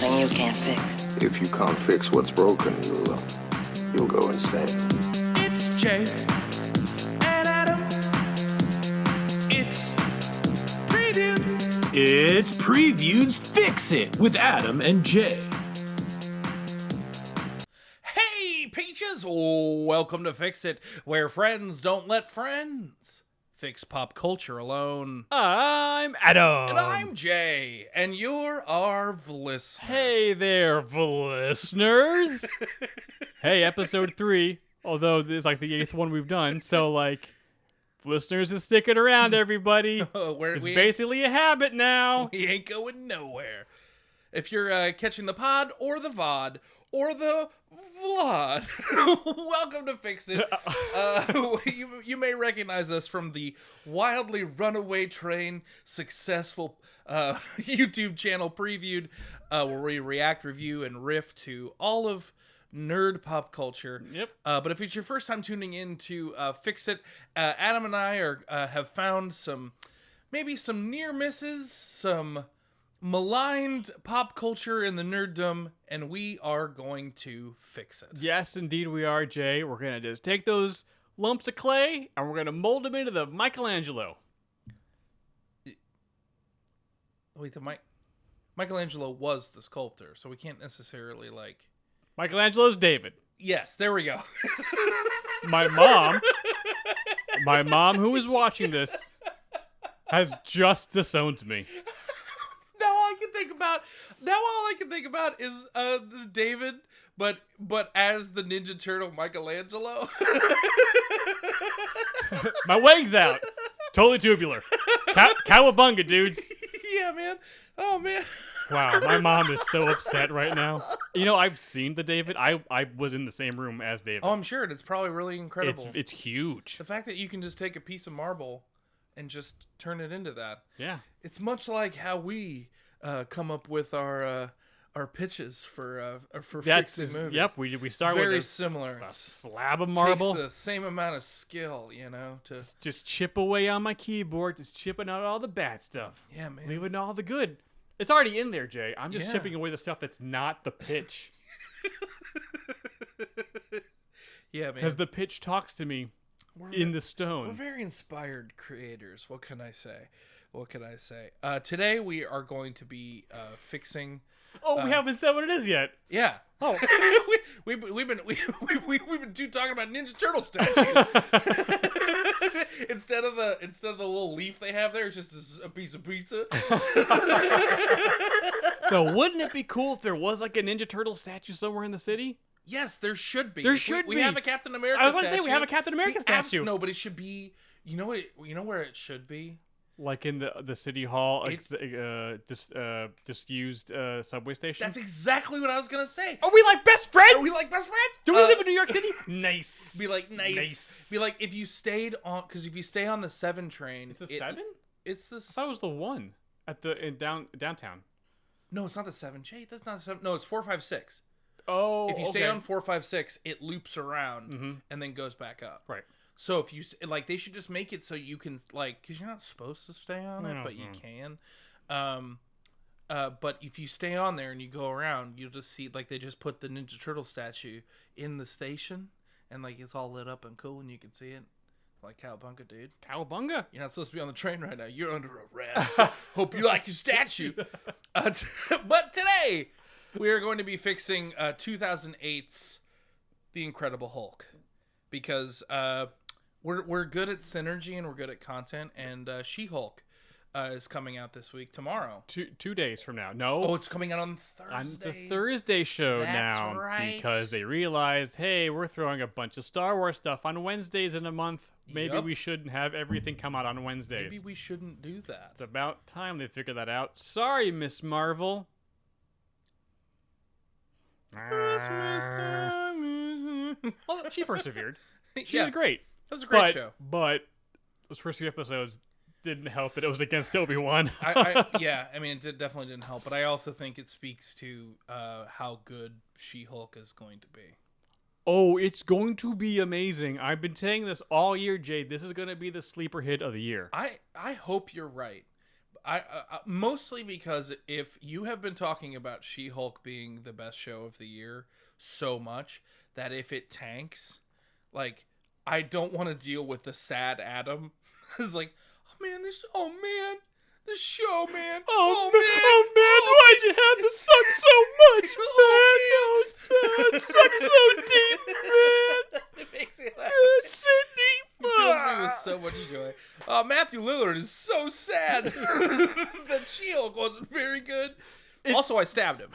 something you can't fix. If you can't fix what's broken, you'll go insane. It's Jay and Adam. It's Preview. It's Preview's Fix It with Adam and Jay. Hey, Peaches! Welcome to Fix It, where friends don't let friends fix pop culture alone. I'm Adam. And I'm Jay, and you're our listener. Hey there, listeners. Hey, episode 3. Although this is like the 8th one we've done, so listeners is sticking around, everybody. It's basically a habit now. We ain't going nowhere. If you're catching the pod or the VOD or the Vlad, welcome to Fix It. You may recognize us from the wildly runaway train successful YouTube channel Previewed, where we react, review, and riff to all of nerd pop culture. Yep. But if it's your first time tuning in to Fix It, Adam and I have found some near misses, some maligned pop culture in the nerddom, and we are going to fix it. Yes, indeed we are, Jay. We're going to just take those lumps of clay, and we're going to mold them into the Michelangelo. Wait, Michelangelo was the sculptor, so we can't necessarily, Michelangelo's David. Yes, there we go. My mom, who is watching this, has just disowned me. Now all I can think about is the David, but as the Ninja Turtle Michelangelo. My wang's out. Totally tubular. Cowabunga, dudes. Yeah, man. Oh, man. Wow, my mom is so upset right now. You know, I've seen the David. I was in the same room as David. Oh, I'm sure. It's probably really incredible. It's huge. The fact that you can just take a piece of marble and just turn it into that. Yeah. It's much like how we come up with our pitches for fixing movies. Yep, we start very with similar. a It's slab of marble. takes the same amount of skill, to Just chip away on my keyboard, just chipping out all the bad stuff. yeah, man. Leaving all the good. It's already in there, Jay. I'm just Yeah. chipping away the stuff that's not the pitch. Yeah, man. Because the pitch talks to me in the We're stone. very inspired creators. What can I say? Today we are going to be fixing. Oh, we haven't said what it is yet. Yeah. Oh. we've been talking about Ninja Turtle statues. instead of the little leaf they have there, it's just a piece of pizza. So wouldn't it be cool if there was like a Ninja Turtle statue somewhere in the city? Yes, there should be. There should we be. have a Captain America. I was going to say statue. we have a Captain America statue. No, but it should be. You know where it should be. Like in the city hall, disused subway station. That's exactly what I was gonna say. Are we like best friends? Are we like best friends? Do we live in New York City? Nice. Be like nice. Be like if you stayed on, because if you stay on the 7 train, It's the 7? It's the. I thought it was the 1 at downtown. No, it's not the 7. Jay, that's not the 7. No, it's 456. Oh, If you stay on 456, it loops around and then goes back up. Right. So if you they should just make it so you can because you're not supposed to stay on it, but you can. But if you stay on there and you go around, you'll just see they just put the Ninja Turtle statue in the station and it's all lit up and cool and you can see it. Like Cowabunga, dude. Cowabunga. You're not supposed to be on the train right now. You're under arrest. Hope you like your statue. But today we are going to be fixing 2008's The Incredible Hulk because we're good at synergy and we're good at content, and She-Hulk is coming out this week tomorrow. 2 days from now. No. Oh, it's coming out on Thursdays. It's a Thursday show That's now right. because they realized, hey, we're throwing a bunch of Star Wars stuff on Wednesdays in a month. Maybe Yep. we shouldn't have everything come out on Wednesdays. Maybe we shouldn't do that. It's about time they figure that out. Sorry, Miss Marvel. Well, she persevered. She was great. That was a great show. But those first few episodes didn't help that it was against Obi-Wan. It definitely didn't help. But I also think it speaks to how good She-Hulk is going to be. Oh, it's going to be amazing. I've been saying this all year, Jade. This is going to be the sleeper hit of the year. I hope you're right. mostly because if you have been talking about She-Hulk being the best show of the year so much that if it tanks, like, I don't want to deal with the sad Adam. It's like, oh man, the show, man. Oh man, why'd you have to suck so much, man? It sucks so deep, man. It makes me laugh. Sydney. It fills me with so much joy. Matthew Lillard is so sad that She-Hulk wasn't very good. Also, I stabbed him.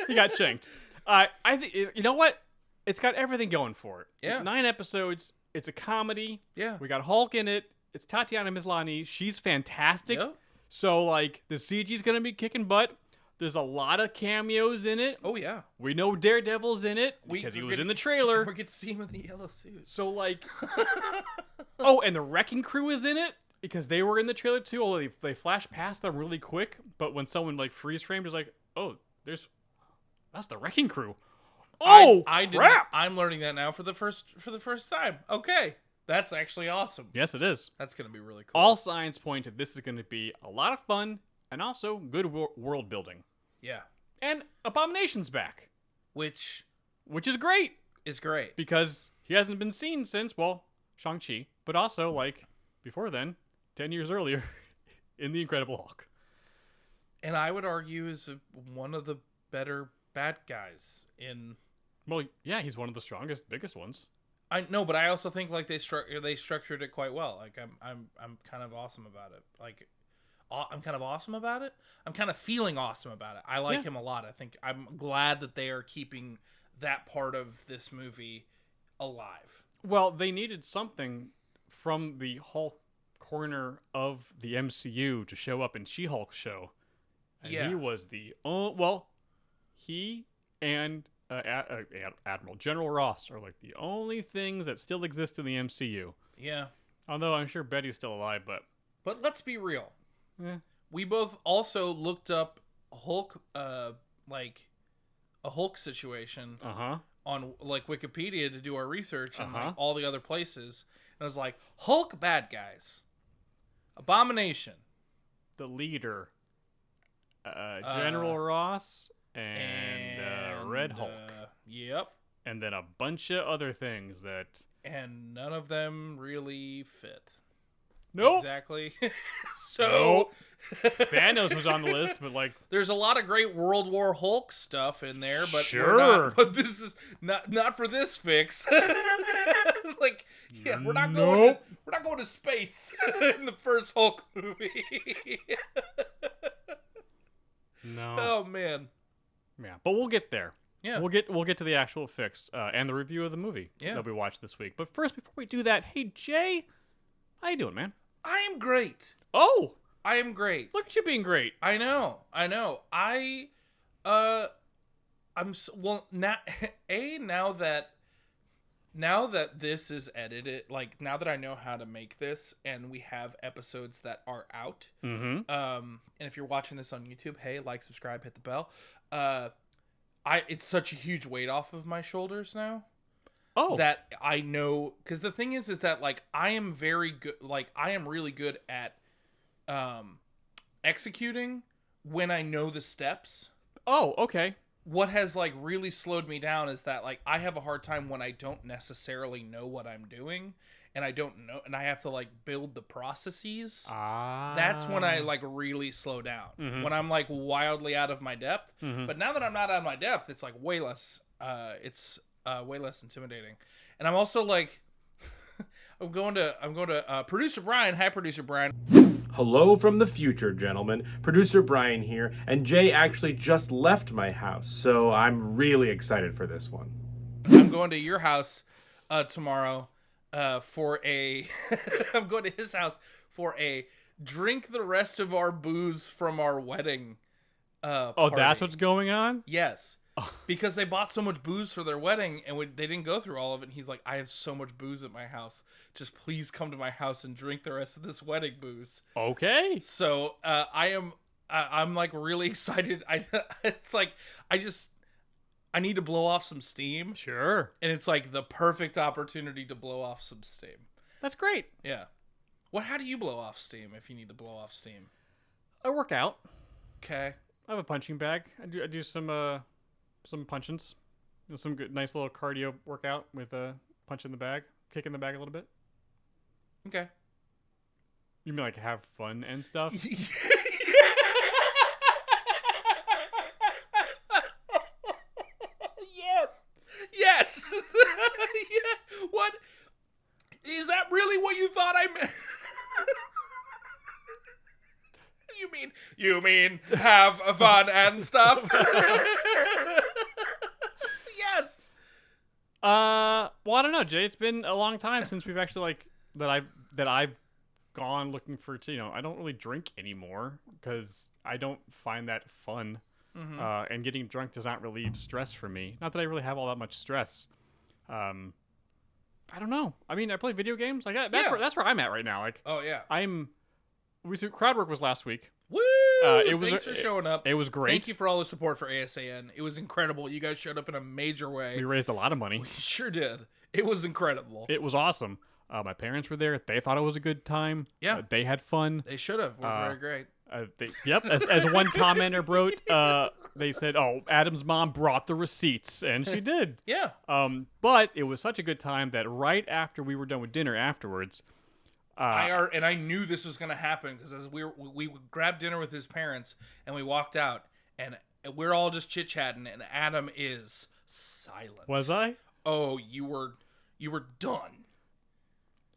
He got chinked. I think, you know what? It's got everything going for it. Yeah. 9 episodes. It's a comedy. Yeah. We got Hulk in it. It's Tatiana Maslany. She's fantastic. Yep. So, like, the CG's going to be kicking butt. There's a lot of cameos in it. Oh, yeah. We know Daredevil's in it because he was in the trailer. We get to see him in the yellow suit. So, like... Oh, and the Wrecking Crew is in it because they were in the trailer, too. Although they flash past them really quick. But when someone, like, freeze-framed, is like, oh, that's the Wrecking Crew. Oh, crap! I'm learning that now for the first time. Okay. That's actually awesome. Yes, it is. That's going to be really cool. All signs point to this is going to be a lot of fun and also good world building. Yeah. And Abomination's back. Which is great. Is great. Because he hasn't been seen since, well, Shang-Chi. But also, like, before then, 10 years earlier, in The Incredible Hulk. And I would argue is one of the better bad guys in... Well, yeah, he's one of the strongest, biggest ones. I know, but I also think like they structured it quite well. Like I'm kind of awesome about it. Like I'm kind of awesome about it. I'm kind of feeling awesome about it. I like him a lot. I think I'm glad that they are keeping that part of this movie alive. Well, they needed something from the Hulk corner of the MCU to show up in She-Hulk's show. And he was the he and Admiral General Ross are like the only things that still exist in the MCU. Yeah. Although I'm sure Betty's still alive, But let's be real. Yeah. We both also looked up Hulk, like a Hulk situation on like Wikipedia to do our research and like, all the other places. And I was like, Hulk bad guys, Abomination, the leader, General Ross. And Red Hulk. Yep. And then a bunch of other things that... And none of them really fit. Nope. Exactly. So... Nope. Thanos was on the list, but like... There's a lot of great World War Hulk stuff in there, but sure. but this is not for this fix. Like, yeah, we're not going to space in the first Hulk movie. No. Oh, man. Yeah, but we'll get there. Yeah. We'll get to the actual fix and the review of the movie that we watched this week. But first, before we do that, hey Jay, how you doing, man? I am great. Oh, I am great. Look at you being great. I know. Now that this is edited, like now that I know how to make this and we have episodes that are out, and if you're watching this on YouTube, hey, like, subscribe, hit the bell. It's such a huge weight off of my shoulders now. Oh, that I know, because the thing is that like I am very good, like I am really good at executing when I know the steps. Oh, okay. What has like really slowed me down is that like I have a hard time when I don't necessarily know what I'm doing and I don't know and I have to like build the processes. That's when I like really slow down. When I'm like wildly out of my depth. But now that I'm not out of my depth, it's like way less way less intimidating. And I'm also like I'm going to producer Brian. Hi, producer Brian. Hello from the future, gentlemen. Producer Brian here, and Jay actually just left my house, so I'm really excited for this one. I'm going to your house tomorrow for a... I'm going to his house for a drink the rest of our booze from our wedding party. Oh, that's what's going on? Yes. Because they bought so much booze for their wedding and they didn't go through all of it. And he's like, I have so much booze at my house. Just please come to my house and drink the rest of this wedding booze. Okay. So I'm like really excited. It's like, I need to blow off some steam. Sure. And it's like the perfect opportunity to blow off some steam. That's great. Yeah. How do you blow off steam if you need to blow off steam? I work out. Okay. I have a punching bag. I do some punchings. Some good, nice little cardio workout with a punch in the bag, kick in the bag a little bit. Okay. You mean like have fun and stuff? Yes. Yeah. What? Is that really what you thought I meant? You mean have fun and stuff? Yes. Well, I don't know, Jay. It's been a long time since we've actually that I've gone looking for. I don't really drink anymore because I don't find that fun. Mm-hmm. And getting drunk does not relieve stress for me. Not that I really have all that much stress. I don't know. I mean, I play video games. That's where I'm at right now. Oh yeah. Crowd work was last week. Woo! Thanks for showing up. It was great. Thank you for all the support for ASAN. It was incredible. You guys showed up in a major way. We raised a lot of money. We sure did. It was incredible. It was awesome. My parents were there. They thought it was a good time. Yeah. They had fun. They should have. We're very great. As one commenter wrote, they said, "Oh, Adam's mom brought the receipts," and she did. Yeah. But it was such a good time that right after we were done with dinner afterwards, I knew this was going to happen because as we grabbed dinner with his parents and we walked out and we're all just chit chatting and Adam is silent. Was I? Oh, you were done.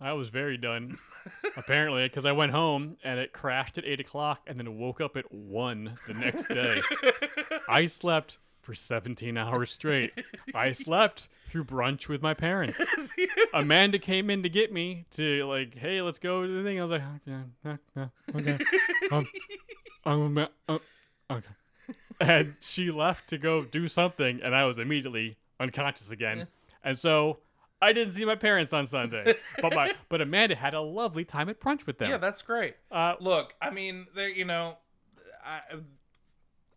I was very done, apparently, because I went home and it crashed at 8 o'clock and then woke up at 1 the next day. I slept for 17 hours straight. I slept through brunch with my parents. Amanda came in to get me to hey, let's go to the thing. I was like, okay. Okay. And she left to go do something, and I was immediately unconscious again. And so I didn't see my parents on Sunday, but Amanda had a lovely time at brunch with them. Yeah, that's great. Look, I mean,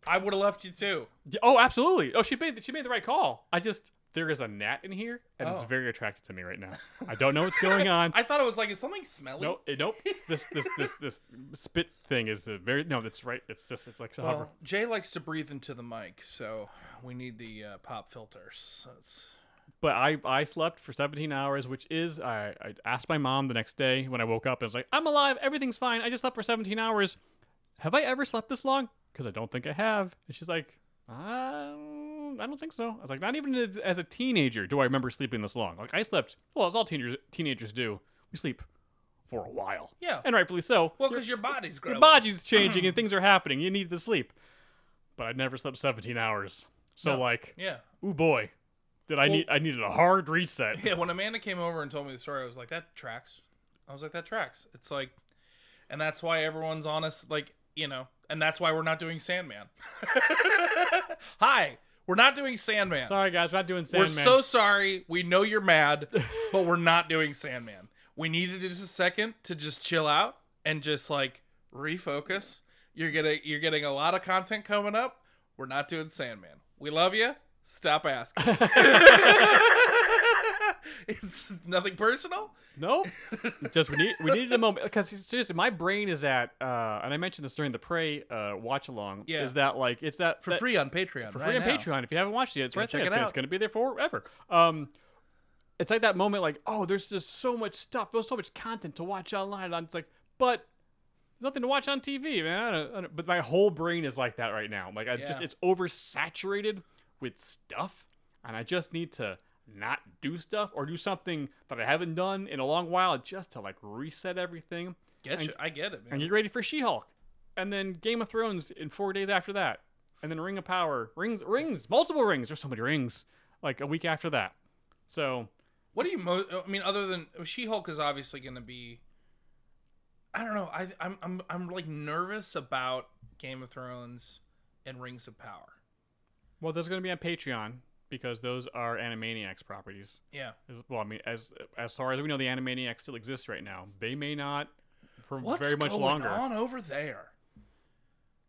I would have left you too. Oh, absolutely. Oh, she made the right call. There is a gnat in here, and it's very attracted to me right now. I don't know what's going on. I thought it was is something smelly? Nope. This spit thing is that's right. It's like so. Well, Jay likes to breathe into the mic, so we need the pop filters. But I slept for 17 hours, which is, I asked my mom the next day when I woke up, and I was like, I'm alive, everything's fine, I just slept for 17 hours. Have I ever slept this long? Because I don't think I have. And she's like, I don't think so. I was like, not even as a teenager do I remember sleeping this long. I slept, as all teenagers do, we sleep for a while. Yeah. And rightfully so. Well, because your body's growing. Your body's changing and things are happening. You need to sleep. But I never slept 17 hours. So yeah. Ooh boy. I needed a hard reset. Yeah, when Amanda came over and told me the story, I was like, that tracks. It's and that's why everyone's honest, and that's why we're not doing Sandman. Hi, we're not doing Sandman. Sorry, guys, we're not doing Sandman. We're so sorry. We know you're mad, but we're not doing Sandman. We needed just a second to just chill out and just, refocus. You're getting a lot of content coming up. We're not doing Sandman. We love you. Stop asking. It's nothing personal. Nope. Just we needed a moment because seriously, my brain is at and I mentioned this during the Prey watch along. Yeah. Is that it's that for free on Patreon? For free on Patreon. If you haven't watched it, it's right there. It's going to be there forever. It's like that moment, there's just so much stuff. There's so much content to watch online. It's but there's nothing to watch on TV, man. I don't, but my whole brain is like that right now. It's oversaturated with stuff, and I just need to not do stuff or do something that I haven't done in a long while just to reset everything. I get it, man. And get ready for She-Hulk, and then Game of Thrones in 4 days after that, and then Ring of Power, rings, multiple rings. There's so many rings. A week after that. So, what do you other than She-Hulk is obviously going to be. I don't know. I'm nervous about Game of Thrones and Rings of Power. Well, those are going to be on Patreon because those are Animaniacs properties. Yeah. As far as we know, the Animaniacs still exist right now. They may not for What's very much longer. What's going on over there?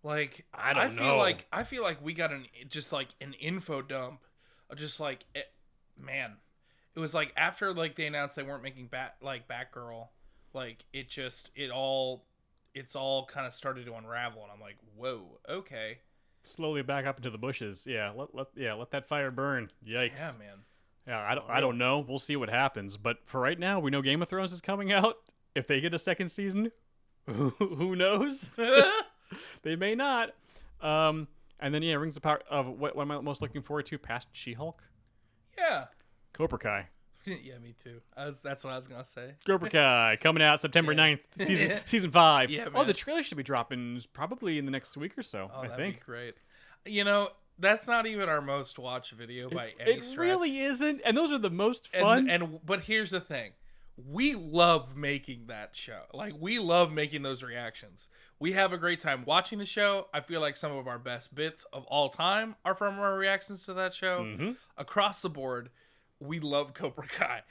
I don't know. I feel like we got an info dump. Man, it was after they announced they weren't making Batgirl. Like it's all kind of started to unravel, and I'm like, whoa, okay. Slowly back up into the bushes. Yeah, let that fire burn. Yikes. Yeah, man. Yeah, I don't know. We'll see what happens. But for right now, we know Game of Thrones is coming out. If they get a second season, who knows? They may not. And then rings the power of what am I most looking forward to past She-Hulk? Yeah. Cobra Kai. Yeah, me too. That's what I was gonna say. Cobra Kai coming out September 9th, season 5. Yeah, oh, the man. trailer should be dropping probably in the next week or so. Oh, I that'd think. be great. You know, that's not even our most watched video by any It stretch. really isn't, and those are the most fun. But here's the thing. We love making that show. Like, we love making those reactions. We have a great time watching the show. I feel like some of our best bits of all time are from our reactions to that show. Mm-hmm. Across the board, we love Cobra Kai.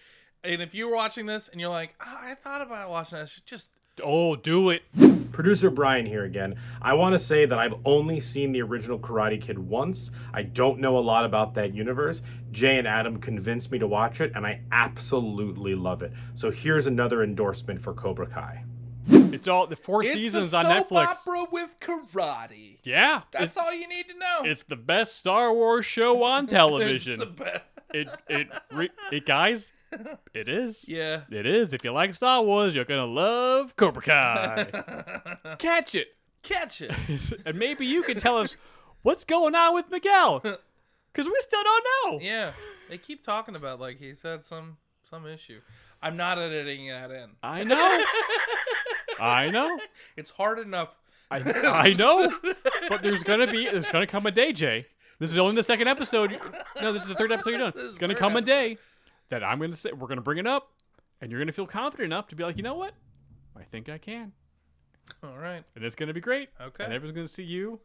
And if you were watching this and you're like, I thought about watching this, just... Oh, do it. Producer Brian here again. I want to say that I've only seen the original Karate Kid once. I don't know a lot about that universe. Jay and Adam convinced me to watch it, and I absolutely love it. So here's another endorsement for Cobra Kai. It's all the 4 seasons on It's a soap Netflix. opera with karate. Yeah, That's all you need to know. it's the best Star Wars show on television. It's the best. it guys, it is. Yeah. It is. If you like Star Wars, you're gonna love Cobra Kai. Catch it, Catch it. and maybe you can tell us what's going on with Miguel, because we still don't know. Yeah. They keep talking about like he said some issue. I'm not editing that in. I know. I know. It's hard enough. I know. But there's gonna come a day, Jay. This is only the second episode. No, this is the third episode you're done. It's gonna come a day that I'm gonna say we're gonna bring it up, and you're gonna feel confident enough to be like, you know what? I think I can. All right. And it's gonna be great. Okay. And everyone's gonna see you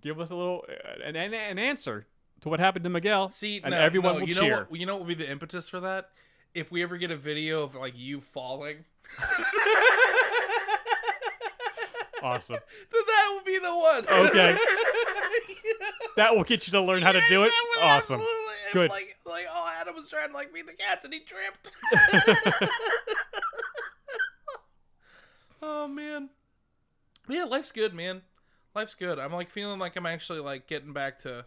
give us a little an answer to what happened to Miguel. See, and no, everyone no, will you cheer. know what, you know what would be the impetus for that? If we ever get a video of like you falling, Awesome. then that would be the one. Okay. That will get you to learn how to do it. That would Awesome. absolutely- Good. Like, oh, Adam was trying to like feed the cats and he tripped. Oh man. Yeah, life's good, man. Life's good. I'm like feeling like I'm actually like getting back to,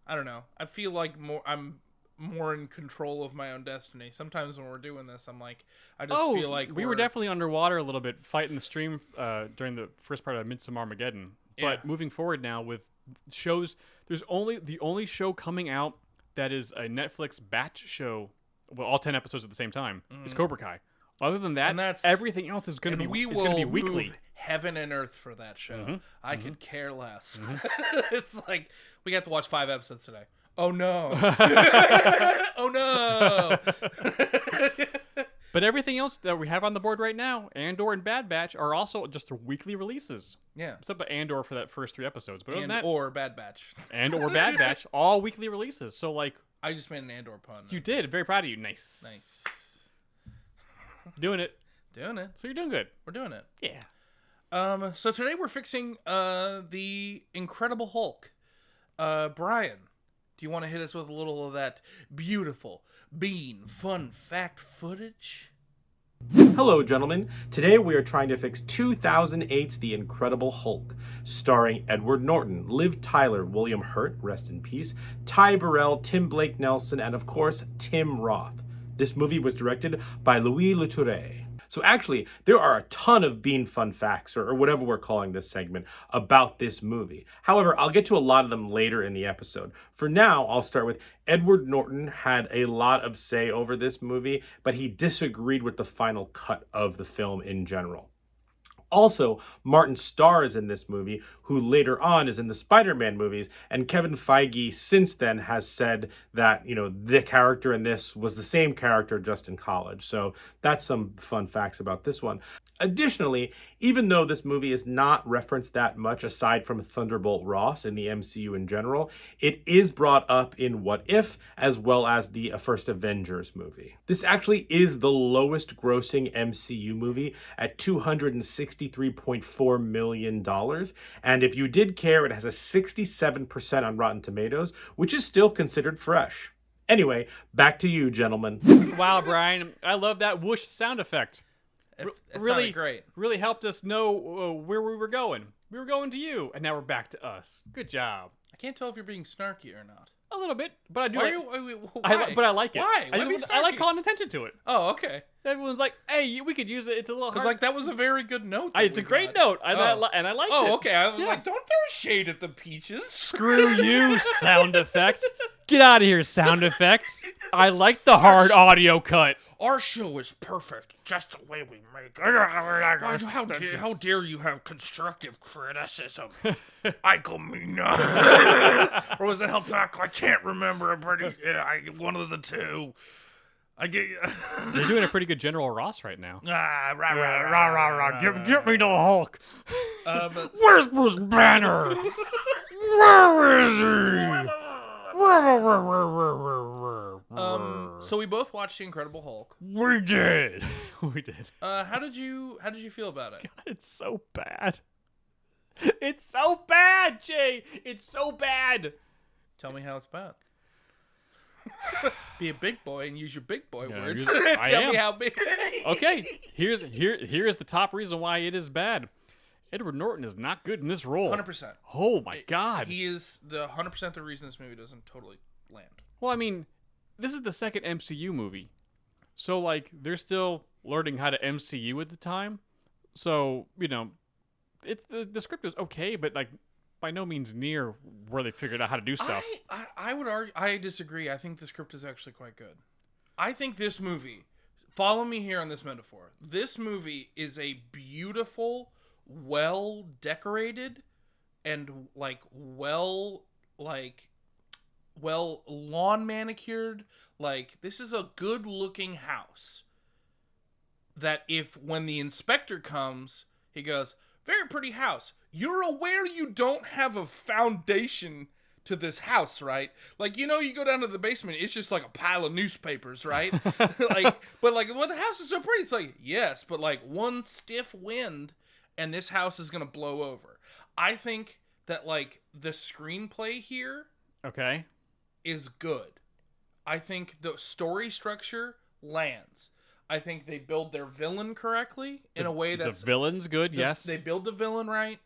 I don't know. I feel like I'm more in control of my own destiny. Sometimes when we're doing this, I'm like, I just feel like we were definitely underwater a little bit fighting the stream during the first part of Midsommar Armageddon. But Yeah. moving forward now with shows, there's the only show coming out that is a Netflix batch show, well, all 10 episodes at the same time, is Cobra Kai. Other than that, And that's- everything else is going to be we is gonna be will weekly. move heaven and earth for that show. Mm-hmm. I could care less. It's like we got to watch 5 episodes today. Oh no! Oh no! But everything else that we have on the board right now, Andor and Bad Batch, are also just weekly releases. Yeah. Except for Andor for that first 3 episodes. But other than And that, or Bad Batch. or Bad Batch, all weekly releases. So, like, I just made an Andor pun. you did. Very proud of you. Nice. Nice. Doing it. Doing it. So you're doing good. We're doing it. Yeah. So today we're fixing the Incredible Hulk. Brian, do you want to hit us with a little of that beautiful bean fun fact footage? Hello, gentlemen. Today we are trying to fix 2008's The Incredible Hulk, starring Edward Norton, Liv Tyler, William Hurt, rest in peace, Ty Burrell, Tim Blake Nelson, and of course, Tim Roth. This movie was directed by Louis Leterrier. So actually, there are a ton of bean fun facts, or whatever we're calling this segment, about this movie. However, I'll get to a lot of them later in the episode. For now, I'll start with Edward Norton had a lot of say over this movie, but he disagreed with the final cut of the film in general. Also, Martin Starr is in this movie, who later on is in the Spider-Man movies, and Kevin Feige since then has said that, the character in this was the same character just in college. So that's some fun facts about this one. Additionally, even though this movie is not referenced that much aside from Thunderbolt Ross in the MCU in general, it is brought up in What If, as well as the first Avengers movie. This actually is the lowest grossing MCU movie at $263.4 million. And if you did care, it has a 67% on Rotten Tomatoes, which is still considered fresh. Anyway, back to you, gentlemen. Wow, Brian. I love that whoosh sound effect. It really sounded great. Really helped us know where we were going. We were going to you, and now we're back to us. Good job. I can't tell if you're being snarky or not. A little bit, but I do. Why? But I like it. Why? I like calling attention to it. Oh, okay. Everyone's like, "Hey, we could use it. It's a little hard." Because like that was a very good note. It's a great note, and I liked it. Oh, okay. I was like, don't throw shade at the peaches. Screw you, sound effect. Get out of here, sound effects. I like the hard audio cut. Our show is perfect, just the way we make it. How dare you have constructive criticism? Or was it Heltaco? I can't remember. One of the two. You're doing a pretty good General Ross right now. Get me the Hulk. Where's Bruce Banner? Where is he? So we both watched The Incredible Hulk. We did. We did. How did you feel about it? God, it's so bad. It's so bad, Jay. It's so bad. Tell me how it's bad. Be a big boy and use your big boy words. I Tell am. me how big. Okay, here's the top reason why it is bad. Edward Norton is not good in this role. 100%. Oh my God. He is the 100% the reason this movie doesn't totally land. Well, I mean, this is the second MCU movie. So, like, they're still learning how to MCU at the time. So, you know, the script is okay, but, like, by no means near where they figured out how to do stuff. I would argue, I disagree. I think the script is actually quite good. I think this movie, follow me here on this metaphor. This movie is a beautiful, well decorated, and well lawn manicured. Like, this is a good looking house that when the inspector comes, he goes, very pretty house. You're aware you don't have a foundation to this house, right? Like, you go down to the basement, it's just like a pile of newspapers, right? But the house is so pretty. It's like, yes, but like one stiff wind and this house is going to blow over. I think that like the screenplay here is good. I think the story structure lands. I think they build their villain correctly in a way that's... The villain's good, yes. They build the villain right.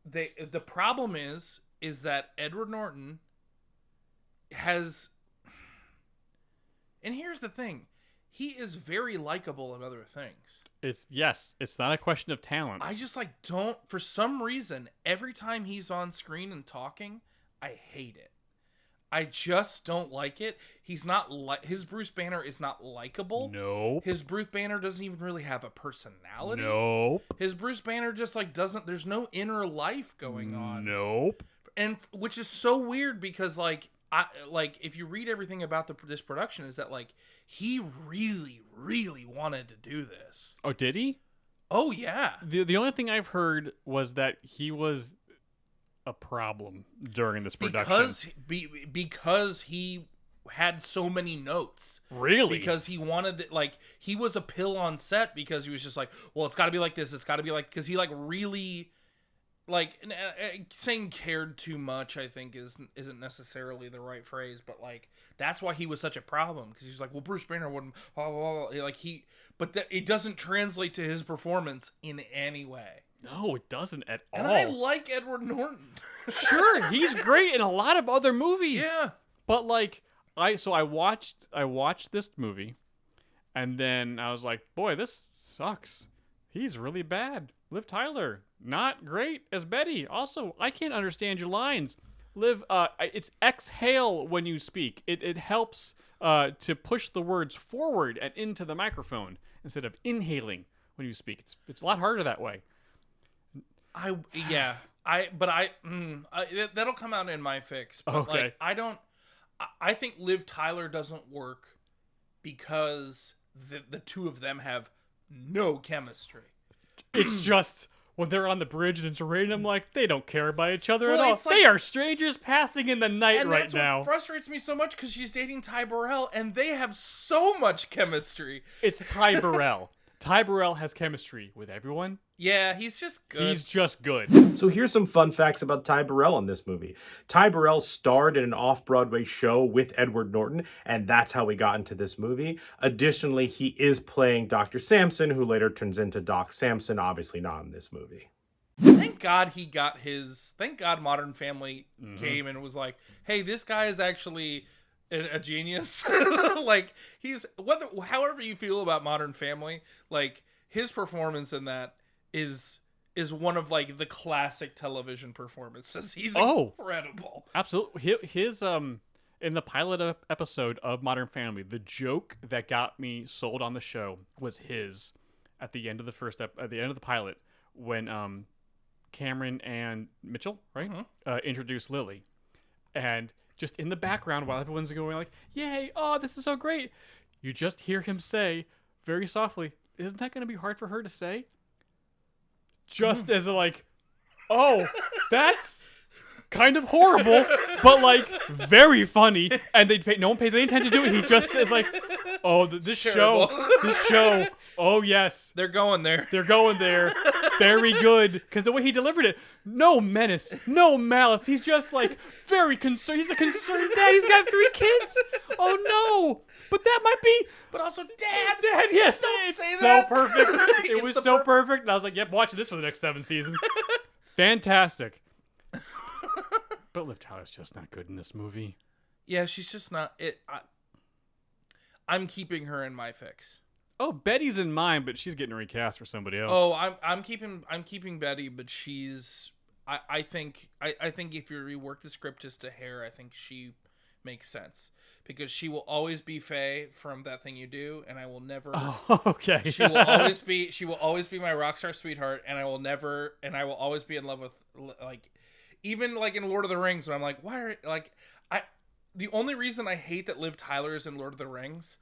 The problem is that Edward Norton has... And here's the thing. He is very likable in other things. It's not a question of talent. I just don't... For some reason, every time he's on screen and talking, I hate it. I just don't like it. He's not his Bruce Banner is not likable. Nope. His Bruce Banner doesn't even really have a personality. Nope. His Bruce Banner just doesn't. There's no inner life going on. Nope. And which is so weird because if you read everything about this production, is that he really, really wanted to do this. Oh, did he? Oh yeah. The only thing I've heard was that he was a problem during this production because he had so many notes. Really? Because he wanted he was a pill on set because he was just well, it's got to be like this, it's got to be because he really saying cared too much, I think isn't necessarily the right phrase, but that's why he was such a problem, because he was well, Bruce Banner wouldn't but it doesn't translate to his performance in any way. No, it doesn't at all. And I like Edward Norton. Sure, he's great in a lot of other movies. Yeah. But I watched this movie, and then I was like, boy, this sucks. He's really bad. Liv Tyler, not great as Betty. Also, I can't understand your lines. Liv, it's exhale when you speak. It helps to push the words forward and into the microphone instead of inhaling when you speak. It's a lot harder that way. That'll come out in my fix. But okay. I think Liv Tyler doesn't work because the two of them have no chemistry. It's just when they're on the bridge and it's raining, I'm like, they don't care about each other at all. It's they are strangers passing in the night and right that's now. What frustrates me so much, because she's dating Ty Burrell and they have so much chemistry. It's Ty Burrell. Ty Burrell has chemistry with everyone. Yeah, he's just good. He's just good. So here's some fun facts about Ty Burrell in this movie. Ty Burrell starred in an off-Broadway show with Edward Norton, and that's how we got into this movie. Additionally, he is playing Dr. Samson, who later turns into Doc Samson, obviously not in this movie. Thank God he got his. Thank God Modern Family came and was like, "Hey, this guy is actually a genius." Like he's however you feel about Modern Family, like his performance in that is one of like the classic television performances. He's incredible. Absolutely. His in the pilot episode of Modern Family, the joke that got me sold on the show was his at the end of the pilot when Cameron and Mitchell, right, introduce Lily, and just in the background while everyone's going like, "Yay! Oh, this is so great!" You just hear him say very softly, "Isn't that going to be hard for her to say?" Just as a like, "Oh, that's kind of horrible, but like very funny," and no one pays any attention to it. He just says like, "Oh, this show, oh yes, they're going there. Very good," because the way he delivered it, no menace, no malice. He's just like very concerned. He's a concerned dad. He's got 3 kids. Oh no, but that might be. But also, Dad, yes, don't say so that. Perfect. It was so perfect, and I was like, "Yep, watch this for the next 7 seasons." Fantastic. But Liv Tyler's just not good in this movie. Yeah, she's just not it. I'm keeping her in my fix. Oh, Betty's in mine, but she's getting recast for somebody else. Oh, I'm keeping Betty, but she's. I think if you rework the script just a hair, I think she makes sense because she will always be Faye from That Thing You Do, and I will never. Oh, okay. She will always be my rock star sweetheart, and I will always be in love with like. Even like in Lord of the Rings, when I'm like, why are like the only reason I hate that Liv Tyler is in Lord of the Rings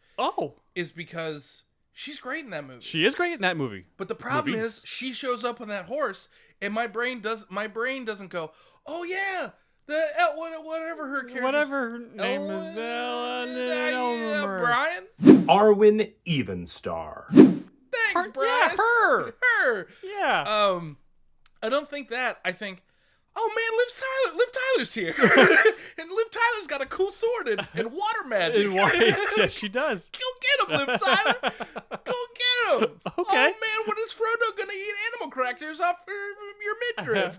is because she's great in that movie. She is great in that movie. But the problem is she shows up on that horse and my brain doesn't go, "Oh yeah, whatever her character, whatever her name is, Brian." Arwen Evenstar. Thanks, Brian. Yeah, her. Yeah. I don't think that. I think, oh man, Liv Tyler's here. And Liv Tyler's got a cool sword and water magic. Yeah, she does. Go get him, Liv Tyler. Go get him. Okay. Oh man, what is Frodo gonna eat animal crackers off your midriff?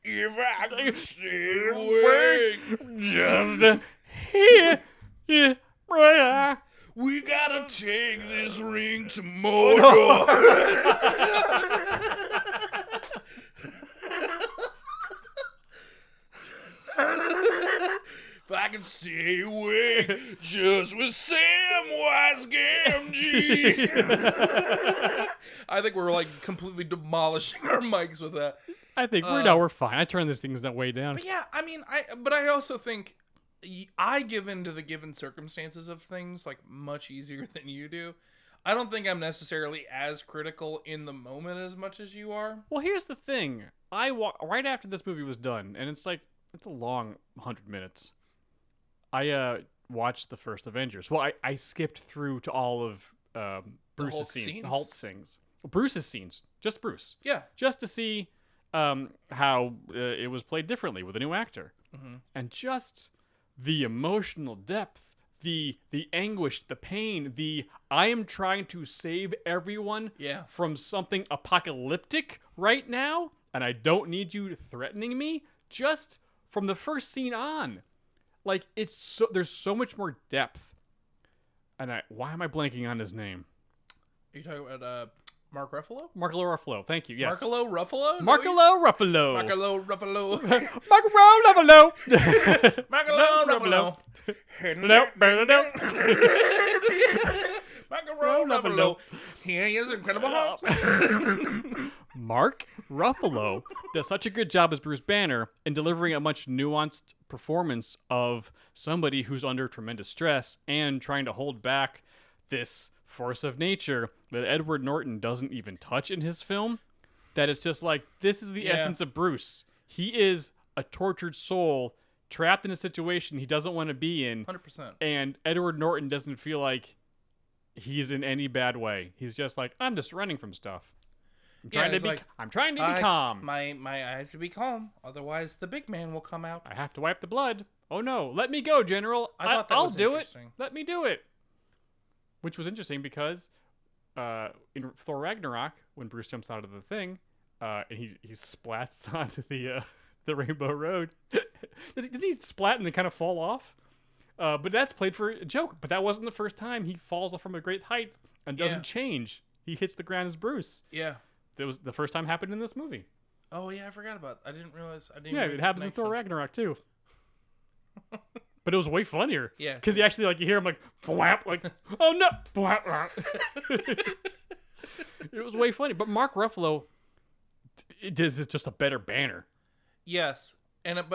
If I could stay away. Just here. Yeah. We gotta take this ring to Mordor. If I can stay away just with Samwise Gamgee. I think we're like completely demolishing our mics with that. I think we're fine. I turn these things that way down. But yeah, I mean, I also think I give into the given circumstances of things like much easier than you do. I don't think I'm necessarily as critical in the moment as much as you are. Well, here's the thing. Right after this movie was done, and it's a long 100 minutes. I watched the first Avengers. Well, I skipped through to all of Bruce's scenes, the Hulk scenes. Bruce's scenes, just Bruce. Yeah. Just to see how it was played differently with a new actor. Mm-hmm. And just the emotional depth, the anguish, the pain, I am trying to save everyone from something apocalyptic right now, and I don't need you threatening me. Just from the first scene on, like there's so much more depth. And why am I blanking on his name? Are you talking about Mark Ruffalo? Mark Ruffalo, thank you. Yes. Mark Ruffalo? Mark Ruffalo. Mark Ruffalo. Mark Ruffalo. Mark Ruffalo. Mark Ruffalo. Here he is, Incredible Hulk. Mark Ruffalo does such a good job as Bruce Banner in delivering a much nuanced performance of somebody who's under tremendous stress and trying to hold back this force of nature that Edward Norton doesn't even touch in his film. That is just like, this is the essence of Bruce. He is a tortured soul trapped in a situation he doesn't want to be in. 100%. And Edward Norton doesn't feel like he's in any bad way. He's just like, I'm just running from stuff. I'm trying to be calm. I have to be calm, otherwise the big man will come out. I have to wipe the blood. Oh no, let me go, General. I'll do it. Let me do it. Which was interesting because in Thor Ragnarok, when Bruce jumps out of the thing, and he splats onto the Rainbow Road. Did he splat and then kind of fall off? But that's played for a joke. But that wasn't the first time he falls off from a great height and doesn't change. He hits the ground as Bruce. Yeah. That was the first time happened in this movie. Oh yeah, I forgot about. I didn't realize. Yeah, it happens in Thor Ragnarok too. But it was way funnier. Yeah. Because you actually you hear him flap, oh no, flap. It was way funny. But Mark Ruffalo does just a better Banner. Yes, it's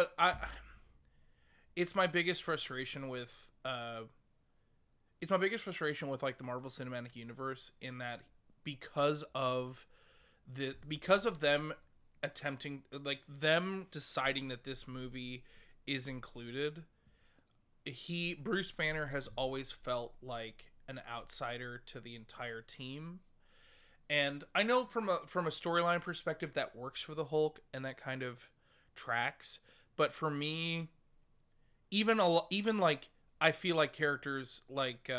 my biggest frustration with the Marvel Cinematic Universe, in that because of them attempting, them deciding that this movie is included, Bruce Banner has always felt like an outsider to the entire team. And I know from a storyline perspective that works for the Hulk and that kind of tracks, but for me, even I feel like characters like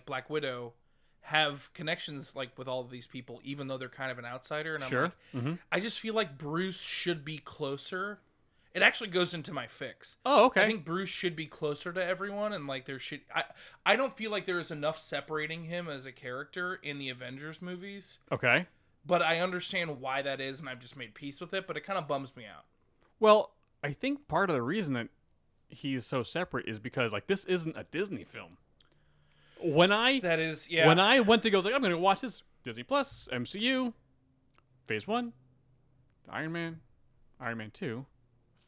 Black Widow have connections with all of these people, even though they're kind of an outsider. And sure. I just feel like Bruce should be closer. It actually goes into my fix. Oh, okay. I think Bruce should be closer to everyone, and I don't feel like there is enough separating him as a character in the Avengers movies. Okay. But I understand why that is, and I've just made peace with it, but it kind of bums me out. Well, I think part of the reason that he's so separate is because this isn't a Disney film. When I went to go, I'm going to watch this Disney Plus, MCU, Phase 1, Iron Man 2,